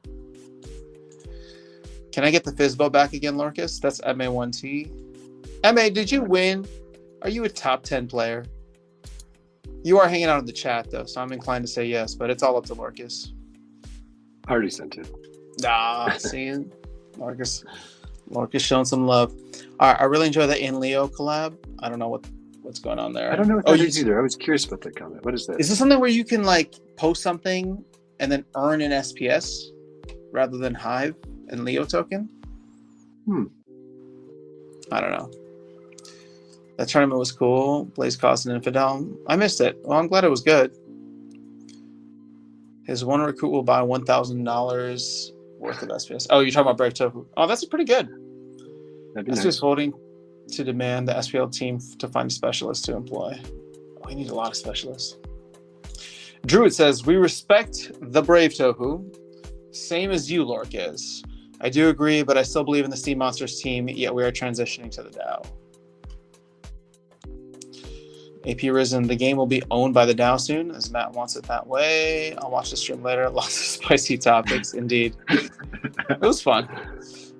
Can I get the Fizzbo back again, Lorcas? That's MA1T. MA, did you win? Are you a top 10 player? You are hanging out in the chat, though, so I'm inclined to say yes, but it's all up to Lorcas. I already sent it. See, Lorcas showing some love. All right, I really enjoy the In Leo collab. I don't know what's going on there. I don't know what that is either. I was curious about that comment. What is that? Is this something where you can like post something and then earn an SPS rather than Hive and Leo token? I don't know. That tournament was cool. Blaze Cost and Infidel. I missed it. Well, I'm glad it was good. His one recruit will buy $1,000 worth of SPS. Oh, you're talking about Brave Tofu. Oh, that's pretty good. SPS nice. Voting to demand the SPL team to find specialists to employ. Oh, we need a lot of specialists. Druid says, we respect the Brave Tofu. Same as you, Lorcas. I do agree, but I still believe in the Steam Monsters team, yet we are transitioning to the DAO. AP Risen, the game will be owned by the DAO soon, as Matt wants it that way. I'll watch the stream later. Lots of spicy topics, indeed. It was fun.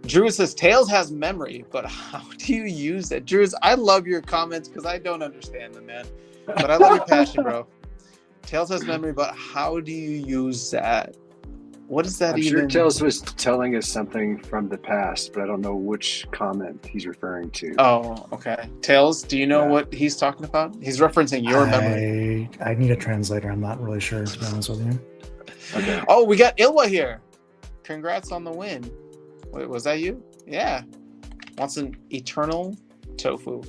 Drew says, Tails has memory, but how do you use it? Drew, I love your comments because I don't understand them, man. But I love your passion, bro. Tails has memory, but how do you use that? What is that I'm even? sure Tails was telling us something from the past, but I don't know which comment he's referring to. Oh, okay. Tails, do you know what he's talking about? He's referencing your memory. I need a translator. I'm not really sure, to be honest with you. Okay. Oh, we got Ilwa here. Congrats on the win. Wait, was that you? Yeah. Wants an eternal tofu.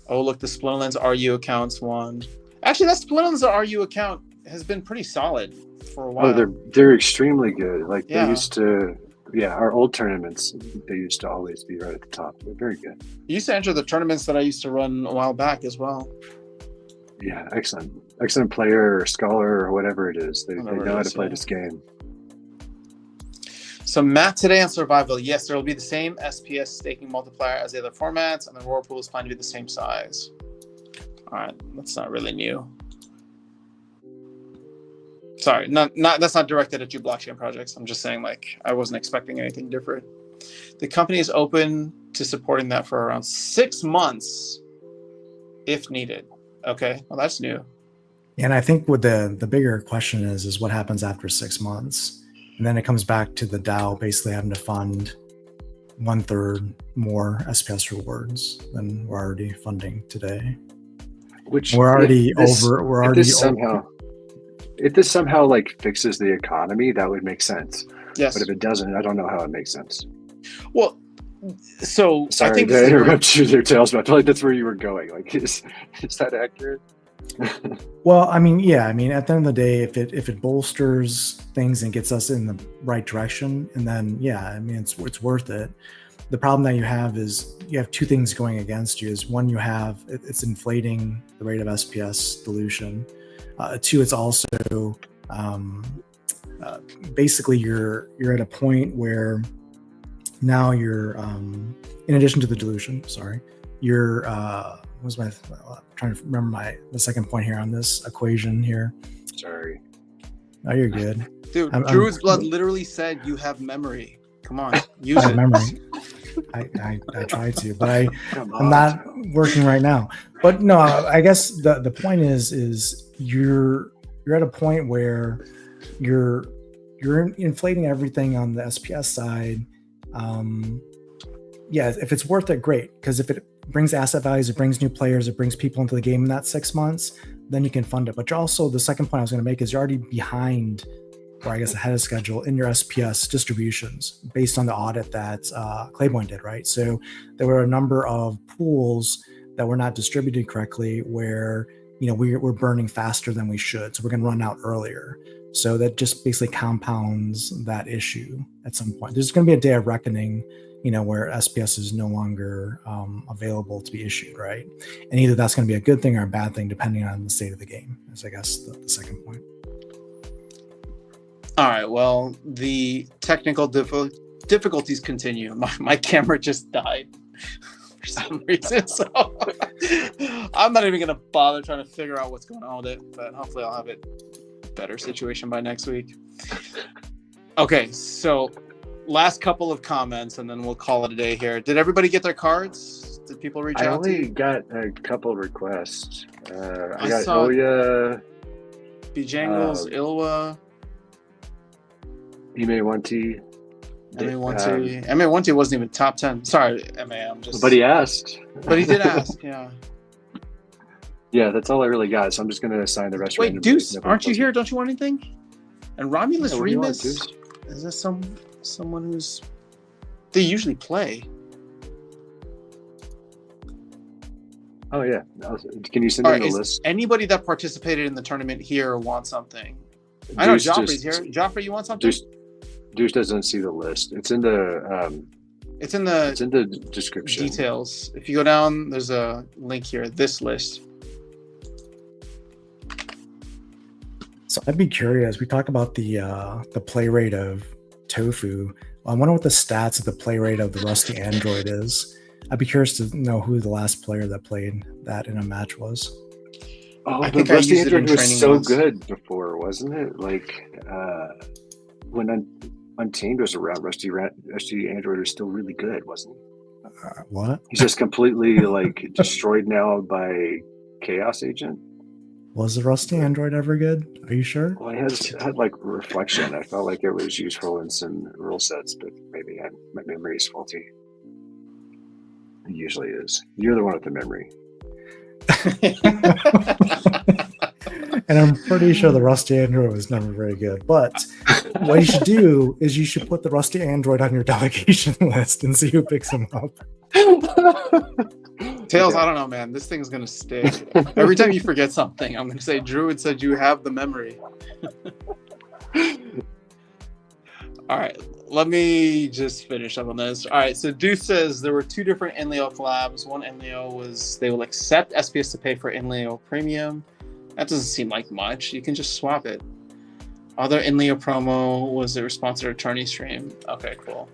Oh, look, the Splinterlands RU accounts won. Actually, that Splinterlands RU account has been pretty solid for a while. Oh, they're extremely good. Like they used to, our old tournaments, they used to always be right at the top. They're very good. You used to enter the tournaments that I used to run a while back as well. Yeah, excellent player or scholar or whatever it is. They know how to play this game. So Matt today on Survival, yes, there will be the same SPS staking multiplier as the other formats, and the reward pool is planned to be the same size. All right, that's not really new. Sorry, that's not directed at you blockchain projects. I'm just saying, like, I wasn't expecting anything different. The company is open to supporting that for around 6 months, if needed. Okay, well, that's new. And I think what the bigger question is what happens after 6 months? And then it comes back to the DAO basically having to fund 1/3 more SPS rewards than we're already funding today. Which we're already over. If this somehow like fixes the economy, that would make sense. Yes. But if it doesn't, I don't know how it makes sense. Well, so sorry I think to interrupt you there, Tails, but I feel like that's where you were going. Like, is that accurate? Well, I mean, yeah. I mean, at the end of the day, if it bolsters things and gets us in the right direction, and then I mean, it's worth it. The problem that you have is you have two things going against you. Is one, you have it's inflating the rate of SPS dilution. Two, it's also basically you're at a point where now you're in addition to the dilution. Sorry, you're I'm trying to remember the second point here on this equation here. Sorry. Oh, you're good. Dude, Druid's Blood literally said you have memory. Come on, use it. Memory. I try to, but I'm not working right now. But no, I guess the point is you're at a point where you're inflating everything on the SPS side. If it's worth it, great. Because if it brings asset values, it brings new players, it brings people into the game in that 6 months, then you can fund it. But you're also, the second point I was going to make is you're already behind, or I guess ahead of schedule in your SPS distributions based on the audit that Claiborne did, right? So there were a number of pools that were not distributed correctly where, we're burning faster than we should. So we're going to run out earlier. So that just basically compounds that issue at some point. There's going to be a day of reckoning, where SPS is no longer available to be issued, right? And either that's going to be a good thing or a bad thing, depending on the state of the game, is I guess the second point. All right, well, the technical difficulties continue. My camera just died. some reason. So I'm not even going to bother trying to figure out what's going on with it. But hopefully I'll have a better situation by next week. Okay, so last couple of comments, and then we'll call it a day here. Did everybody get their cards? Did people reach out to only you? got a couple requests. I got saw Oya, Bejangles, Ilwa, Ime1T. MA1T wasn't even top 10. Sorry, MA, I'm just... But he asked. But he did ask, yeah. Yeah, that's all I really got. So I'm just going to assign the rest. Wait, Deuce, aren't you here? Don't you want anything? And Romulus what do you want, Remus? Deuce? Is this someone who's... They usually play. Oh, yeah. Can you send All me right, the is list? anybody that participated in the tournament here want something? I know Deuce Joffrey's just- here. Joffrey, you want something? Deuce doesn't see the list. It's in the It's in the description. details. If you go down, there's a link here. This list. So I'd be curious. We talk about the play rate of Tofu. I wonder what the stats of the play rate of the Rusty Android is. I'd be curious to know who the last player that played that in a match was. Oh, I the think I Rusty used it in Android was training so once. good before, wasn't it? Like when Untamed was around, Rusty Android was still really good, wasn't he? What? He's just completely like destroyed now by Chaos Agent. Was the Rusty Android ever good? Are you sure? Well, he had like reflection. I felt like it was useful in some rule sets, but maybe my memory is faulty. It usually is. You're the one with the memory. And I'm pretty sure the Rusty Android was never very good. But what you should do is you should put the Rusty Android on your delegation list and see who picks him up. Tails, Yeah. I don't know, man. This thing's gonna stay. Every time you forget something, I'm gonna say Druid said you have the memory. All right, let me just finish up on this. All right, so Deuce says there were two different Enleo collabs. One Enleo was they will accept SPS to pay for Enleo premium. That doesn't seem like much. You can just swap it. Other Enleo promo was a response to a tourney stream. Okay, cool.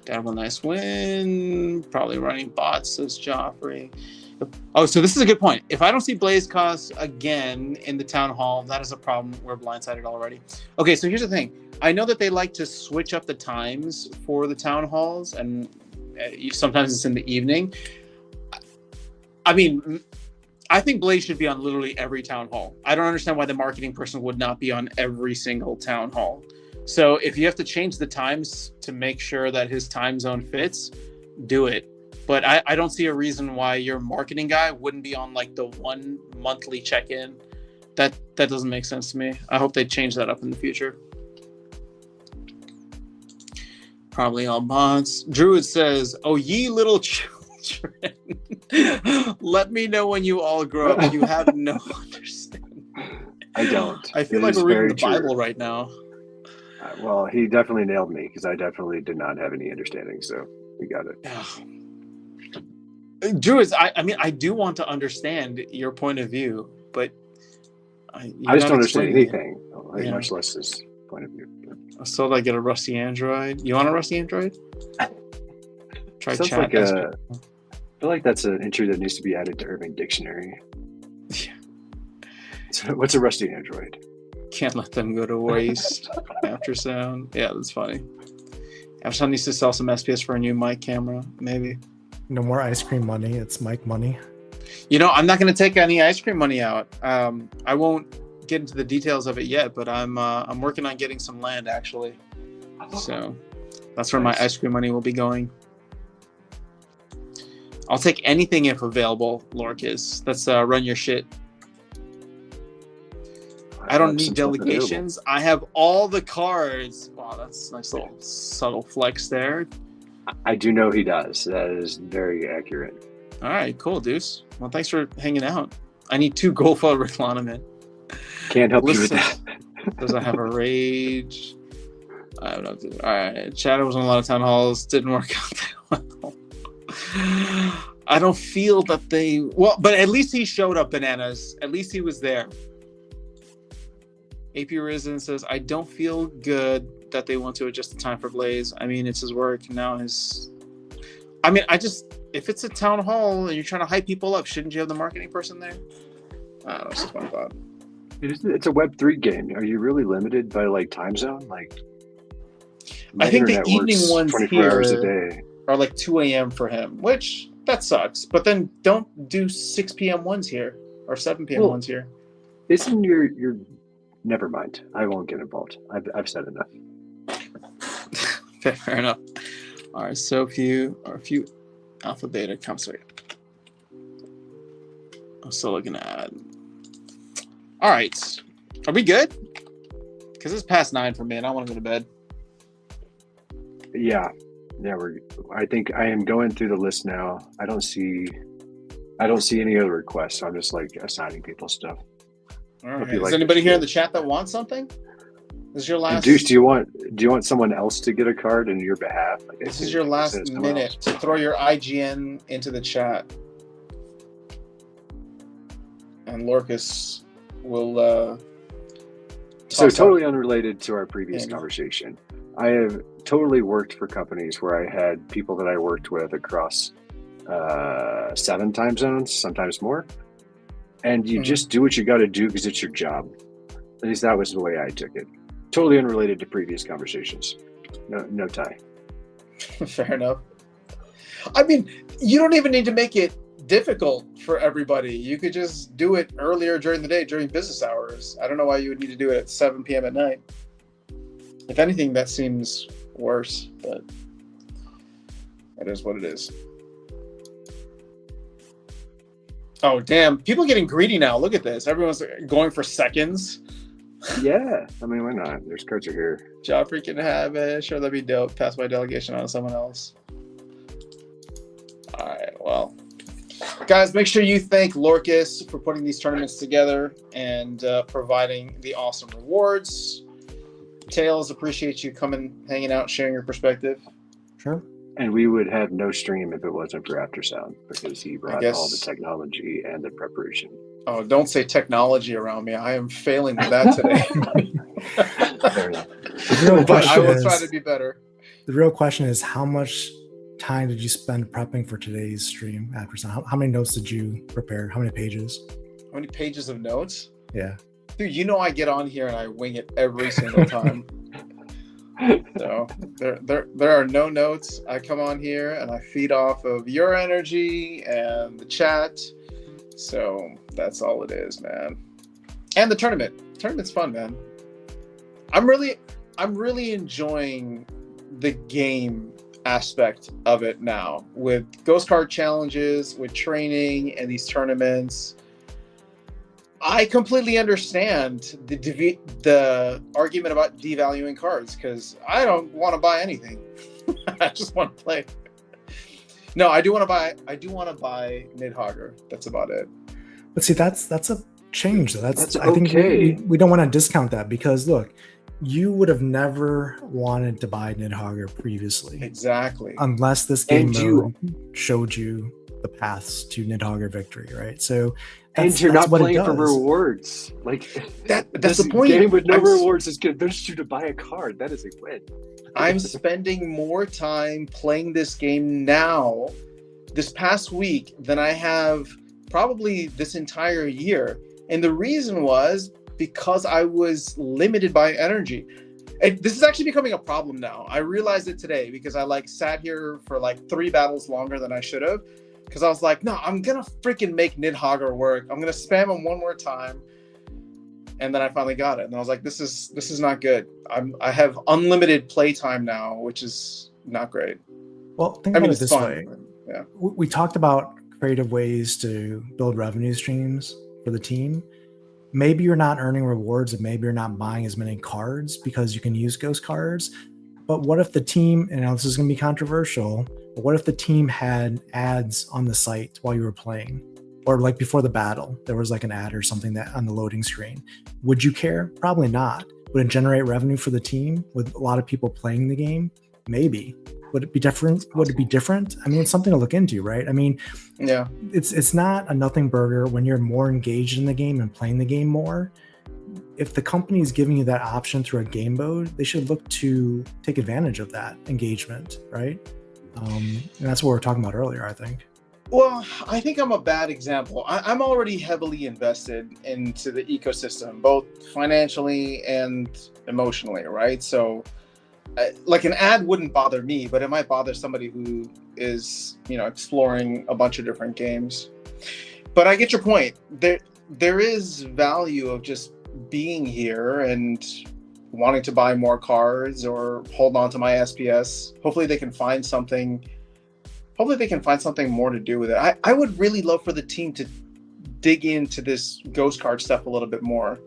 Got a nice win. Probably running bots, says Joffrey. Oh, so this is a good point. If I don't see Blaze costs again in the town hall, that is a problem. We're blindsided already. Okay, so here's the thing. I know that they like to switch up the times for the town halls, and sometimes it's in the evening. I mean, I think Blaze should be on literally every town hall. I don't understand why the marketing person would not be on every single town hall. So if you have to change the times to make sure that his time zone fits, do it. But I don't see a reason why your marketing guy wouldn't be on like the one monthly check-in. That doesn't make sense to me. I hope they change that up in the future. Probably all bots. Druid says, "Oh, ye little children, let me know when you all grow up. You have no understanding." I don't. I feel It like is we're reading very the true. Bible right now. Well, he definitely nailed me because I definitely did not have any understanding. So we got it. Druids, I mean, I do want to understand your point of view, but I just don't understand anything, like, Yeah. much less his point of view. So I get a Rusty Android. You want a Rusty Android? Try Sounds chat. like I feel like that's an entry that needs to be added to Urban Dictionary. Yeah. So what's a rusty android? Can't let them go to waste. After sound. Yeah, that's funny. After sound needs to sell some SPS for a new mic camera, maybe. No more ice cream money. It's Mike money. You know, I'm not going to take any ice cream money out. I won't get into the details of it yet, but I'm working on getting some land actually. So that's where my ice cream money will be going. I'll take anything if available, Lorcus. Let's run your shit. I don't need delegations. I have all the cards. Wow, that's a nice little subtle flex there. I do know he does. That is very accurate. All right, cool, Deuce. Well, thanks for hanging out. I need 2 Golfa Reclanamen. Can't help you with Listen, that. Does I have a rage? I don't know. All right, Chatter was on a lot of town halls. Didn't work out that well. I don't feel that they... Well, but at least he showed up, Bananas. At least he was there. AP Risen says, I don't feel good that they want to adjust the time for Blaze. I mean, it's his work. Now his I mean, if it's a town hall and you're trying to hype people up, shouldn't you have the marketing person there? I don't know, it's just one thought. It's a Web3 game. Are you really limited by like time zone? Like, I think the internet evening works ones 24 hours a here day. are like 2 a.m. for him, which that sucks. But then don't do 6 p.m. ones here or 7 p.m. ones here. Isn't your never mind. I won't get involved. I've said enough. Okay, fair enough. All right, so a few alpha beta comes right. I'm still looking at. All right, are we good? Because it's past 9 for me, and I want to go to bed. Yeah. I think I am going through the list now. I don't see any other requests. So I'm just like assigning people stuff. All right. Is anybody here in the chat that wants something? This is your last. And Deuce, do you want someone else to get a card in your behalf? Like, this is your last minute to throw your IGN into the chat, and Lorcas will. So totally unrelated to our previous conversation. I have totally worked for companies where I had people that I worked with across 7 time zones, sometimes more. And you just do what you got to do because it's your job. At least that was the way I took it. Totally unrelated to previous conversations. No tie. Fair enough. I mean, you don't even need to make it difficult for everybody. You could just do it earlier during the day, during business hours. I don't know why you would need to do it at 7 p.m. at night. If anything, that seems worse, but it is what it is. Oh, damn. People are getting greedy now. Look at this. Everyone's going for seconds. Yeah. I mean, why not? There's cards are here. Job freaking have it. Sure, that'd be dope. Pass my delegation on to someone else. All right. Well, guys, make sure you thank Lorcas for putting these tournaments together and providing the awesome rewards. Tails, appreciate you coming, hanging out, sharing your perspective. Sure. And we would have no stream if it wasn't for Aftersound because he brought all the technology and the preparation. Oh, don't say technology around me. I am failing with that today. Fair enough. But I will try to be better. The real question is, how much time did you spend prepping for today's stream, Aftersound? How many notes did you prepare? How many pages? How many pages of notes? Yeah. Dude, you know I get on here and I wing it every single time. So there are no notes. I come on here and I feed off of your energy and the chat. So that's all it is, man. And the tournament. Tournament's fun, man. I'm really enjoying the game aspect of it now with ghost card challenges, with training and these tournaments. I completely understand the argument about devaluing cards because I don't want to buy anything. I just want to play. No, I do want to buy Nidhogger. That's about it. But see, that's a change. That's okay. I think we don't want to discount that because look, you would have never wanted to buy Nidhogger previously. Exactly. Unless this game mode showed you the paths to Nidhogger victory, right? So and you're not playing for rewards. Like that's the point. Game with no rewards is good. There's you to buy a card. That is a win. I'm spending more time playing this game now, this past week, than I have probably this entire year. And the reason was because I was limited by energy. And this is actually becoming a problem now. I realized it today because I sat here for 3 battles longer than I should have. Because I was like, no, I'm going to freaking make Nidhogger work. I'm going to spam him one more time. And then I finally got it. And I was like, this is not good. I have unlimited playtime now, which is not great. Well, think about it this way. Yeah. We talked about creative ways to build revenue streams for the team. Maybe you're not earning rewards and maybe you're not buying as many cards because you can use ghost cards. But what if the team, and this is going to be controversial, but what if the team had ads on the site while you were playing? Or before the battle, there was an ad or something that on the loading screen. Would you care? Probably not. Would it generate revenue for the team with a lot of people playing the game? Maybe. Would it be different? Would it be different? I mean, it's something to look into, right? I mean, yeah, it's not a nothing burger when you're more engaged in the game and playing the game more. If the company is giving you that option through a game mode, they should look to take advantage of that engagement, right? And that's what we were talking about earlier, I think. Well, I think I'm a bad example. I'm already heavily invested into the ecosystem, both financially and emotionally, right? So, like an ad wouldn't bother me, but it might bother somebody who is, exploring a bunch of different games. But I get your point. There is value of just being here and wanting to buy more cards or hold on to my SPS. Hopefully they can find something more to do with it. I would really love for the team to dig into this ghost card stuff a little bit more.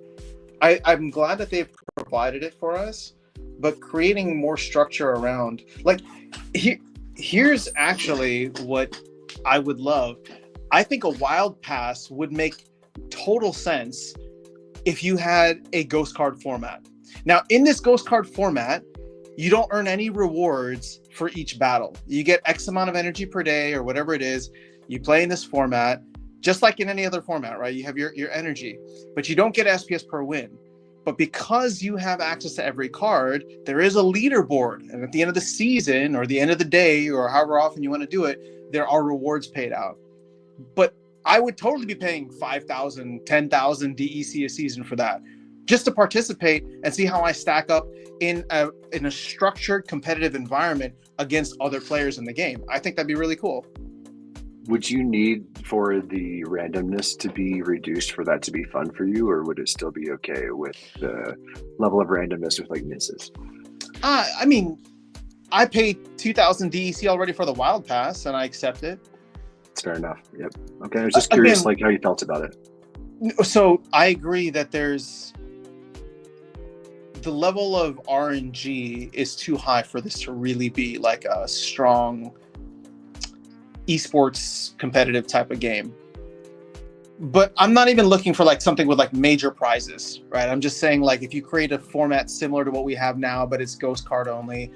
I'm glad that they've provided it for us, but creating more structure around, like, here's actually what I would love. I think a wild pass would make total sense if you had a ghost card format. Now, in this ghost card format, you don't earn any rewards for each battle. You get X amount of energy per day or whatever it is. You play in this format, just like in any other format, right? You have your energy, but you don't get SPS per win. But because you have access to every card, there is a leaderboard. And at the end of the season or the end of the day or however often you want to do it, there are rewards paid out. But I would totally be paying 5,000, 10,000 DEC a season for that, just to participate and see how I stack up in a structured competitive environment against other players in the game. I think that'd be really cool. Would you need for the randomness to be reduced for that to be fun for you, or would it still be okay with the level of randomness with like misses? I mean, I paid 2,000 DEC already for the wild pass, and I accept it. It's fair enough. Yep. Okay. I was just curious, Again, like how you felt about it. So I agree that the level of RNG is too high for this to really be like a strong esports competitive type of game. But I'm not even looking for like something with like major prizes, right? I'm just saying, like, if you create a format similar to what we have now, but it's ghost card only,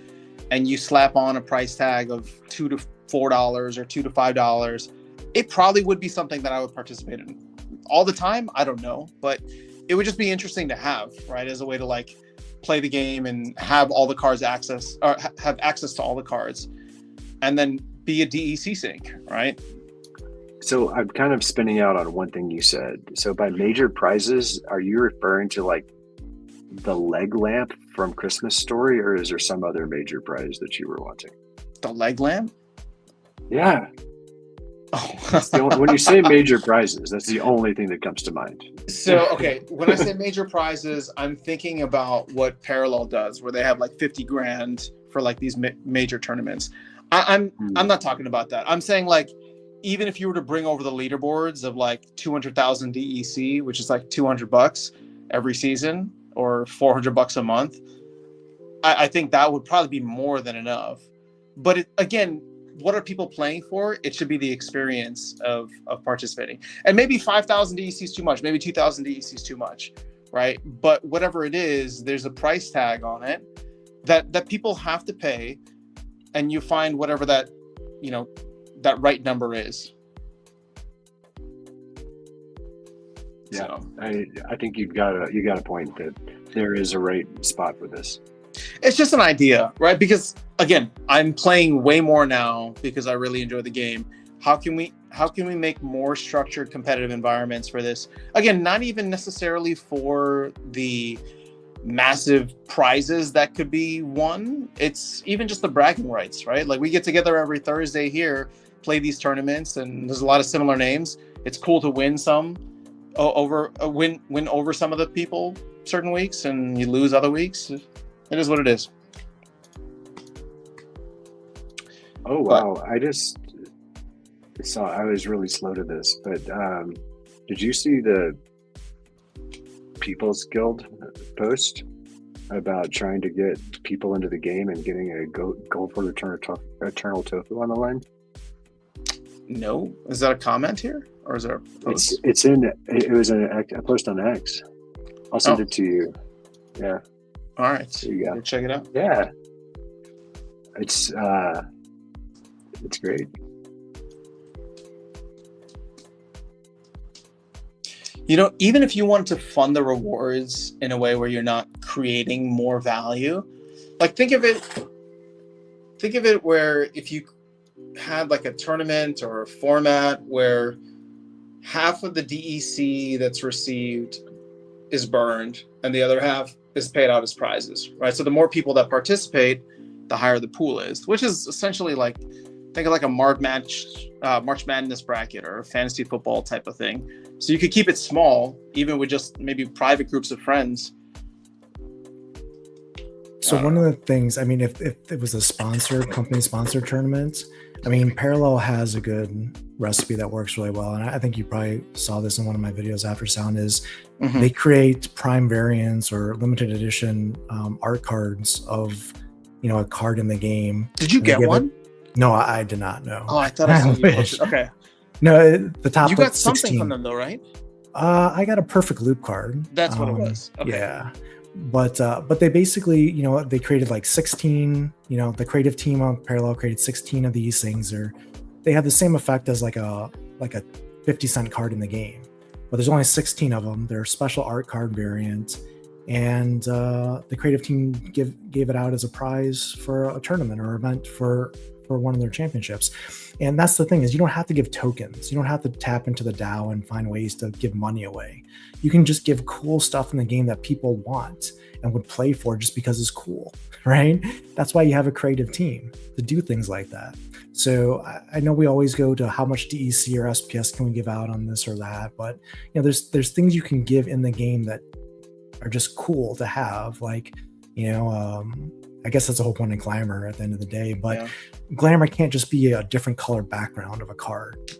and you slap on a price tag of $2 to $4 or $2 to $5, it probably would be something that I would participate in. All the time, I don't know, but it would just be interesting to have, right, as a way to like play the game and have all the cards have access to all the cards, and then be a DEC sync, right? So I'm kind of spinning out on one thing you said. So by major prizes, are you referring to like the leg lamp from Christmas Story, or is there some other major prize that you were wanting? The leg lamp? Yeah. Oh. When you say major prizes, that's the only thing that comes to mind. So, okay, when I say major prizes, I'm thinking about what Parallel does, where they have like 50 grand for like these major tournaments. I'm not talking about that. I'm saying, like, even if you were to bring over the leaderboards of like 200,000 DEC, which is like $200 every season or $400 a month, I think that would probably be more than enough. But again, what are people playing for? It should be the experience of participating. And maybe 5,000 DEC is too much. Maybe 2,000 DEC is too much, right? But whatever it is, there's a price tag on it that people have to pay, and you find whatever that, that right number is. Yeah, so. I think you got a point that there is a right spot for this. It's just an idea, right? Because again, I'm playing way more now because I really enjoy the game. How can we make more structured competitive environments for this? Again, not even necessarily for the massive prizes that could be won. It's even just the bragging rights, right? Like, we get together every Thursday here, play these tournaments, and there's a lot of similar names. It's cool to win some win over some of the people certain weeks, and you lose other weeks. It is what it is. Oh wow! I was really slow to this, but did you see the People's Guild post about trying to get people into the game and getting a gold for eternal tofu on the line? No, is that a comment here, or is there a post? It was a post on X. I'll send it to you. Yeah. All right. There you go. Check it out. Yeah. It's great. Even if you want to fund the rewards in a way where you're not creating more value, like think of it where if you had like a tournament or a format where half of the DEC that's received is burned and the other half is paid out as prizes, right? So the more people that participate, the higher the pool is, which is essentially like, think of like a March Madness bracket or a fantasy football type of thing. So you could keep it small, even with just maybe private groups of friends. So one of the things, I mean, if it was a company sponsored tournament, I mean, Parallel has a good recipe that works really well. And I think you probably saw this in one of my videos after sound is they create prime variants or limited edition art cards of, a card in the game. Did you get one? No, I did not know. Oh, I thought I saw you posted. Okay. No, the top. You got something 16. from them though, right? I got a perfect loop card. That's what it was. Okay. Yeah. But they basically, they created like 16, the creative team on Parallel created 16 of these things, or they have the same effect as like a 50-cent card in the game, but there's only 16 of them. They're special art card variant, and the creative team gave it out as a prize for a tournament or event for one of their championships. And that's the thing, is you don't have to give tokens. You don't have to tap into the DAO and find ways to give money away. You can just give cool stuff in the game that people want and would play for just because it's cool, right? That's why you have a creative team to do things like that. So I know we always go to how much DEC or SPS can we give out on this or that, but there's things you can give in the game that are just cool to have, like, I guess that's the whole point of Glamour at the end of the day, but Glamour can't just be a different color background of a card.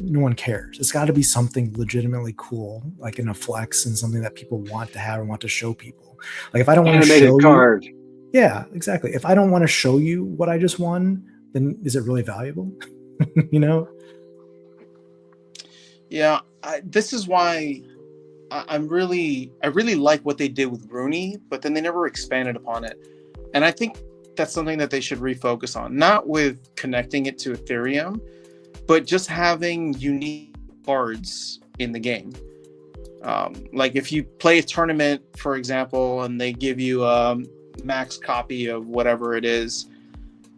No one cares. It's got to be something legitimately cool, like in a flex and something that people want to have and want to show people. Like if I don't want to show card. Yeah, exactly. If I don't want to show you what I just won, then is it really valuable? Yeah, this is why I really like what they did with Rooney, but then they never expanded upon it. And I think that's something that they should refocus on, not with connecting it to Ethereum, but just having unique cards in the game. Like if you play a tournament, for example, and they give you a max copy of whatever it is,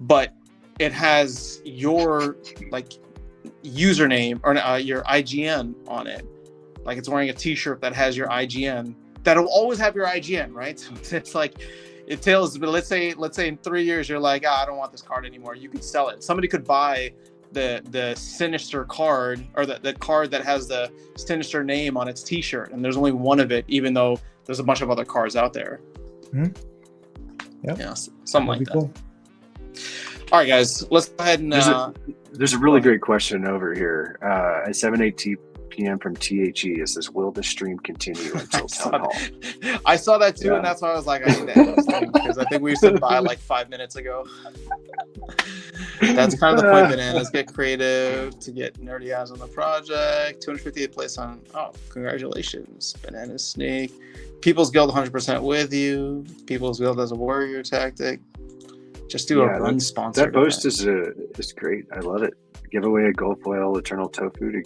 but it has your like username or your IGN on it. Like it's wearing a t-shirt that has your IGN. That'll always have your IGN, right? So it's like, it tells, but let's say in 3 years you're like, I don't want this card anymore. You could sell it. Somebody could buy the Sinister card, or the card that has the Sinister name on its t-shirt, and there's only one of it, even though there's a bunch of other cards out there. Yep. Yeah, something like that. Cool. All right, guys, let's go ahead and there's a really great question over here at 7:18 p.m. from THE. It says, will the stream continue until Town Hall? I saw that too, and that's why I was like, I need to end this thing, because I think we said bye like 5 minutes ago. That's kind of the point, Banana. Let's get creative to get nerdy eyes on the project. 258 place on. Oh, congratulations, Banana Snake. People's Guild 100% with you. People's Guild as a warrior tactic. Just do a run sponsor. That post is great. I love it. Give away a gold foil Eternal Tofu to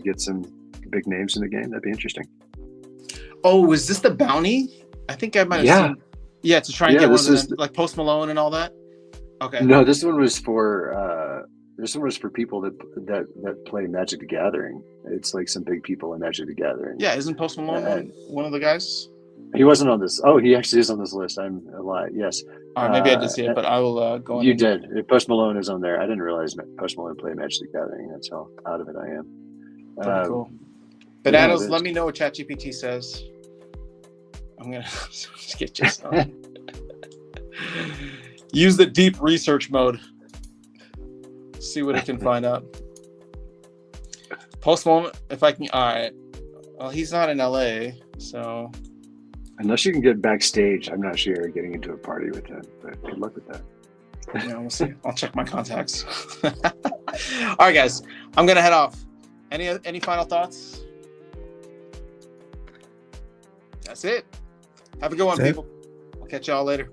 get some big names in the game. That'd be interesting. Oh, is this the bounty? I think I might have seen. Yeah, to try and get one of them, like Post Malone and all that. Okay. No, this one was for people that play Magic the Gathering. It's like some big people in Magic the Gathering. Yeah, isn't Post Malone one of the guys? He wasn't on this. Oh, he actually is on this list. I'm a lie. Yes. Maybe I did see it, but I will go on. You did. Post Malone is on there. I didn't realize Post Malone played Magic the Gathering. That's how out of it I am. Pretty cool. Bananas, let me know what ChatGPT says. I'm going to get you some. Use the deep research mode. See what it can find out. Post Malone, if I can. All right. Well, he's not in LA, so. Unless you can get backstage, I'm not sure getting into a party with him, but good luck with that. Yeah, we'll see. I'll check my contacts. All right, guys, I'm gonna head off. Any final thoughts? That's it. Have a good one, people. I'll catch y'all later.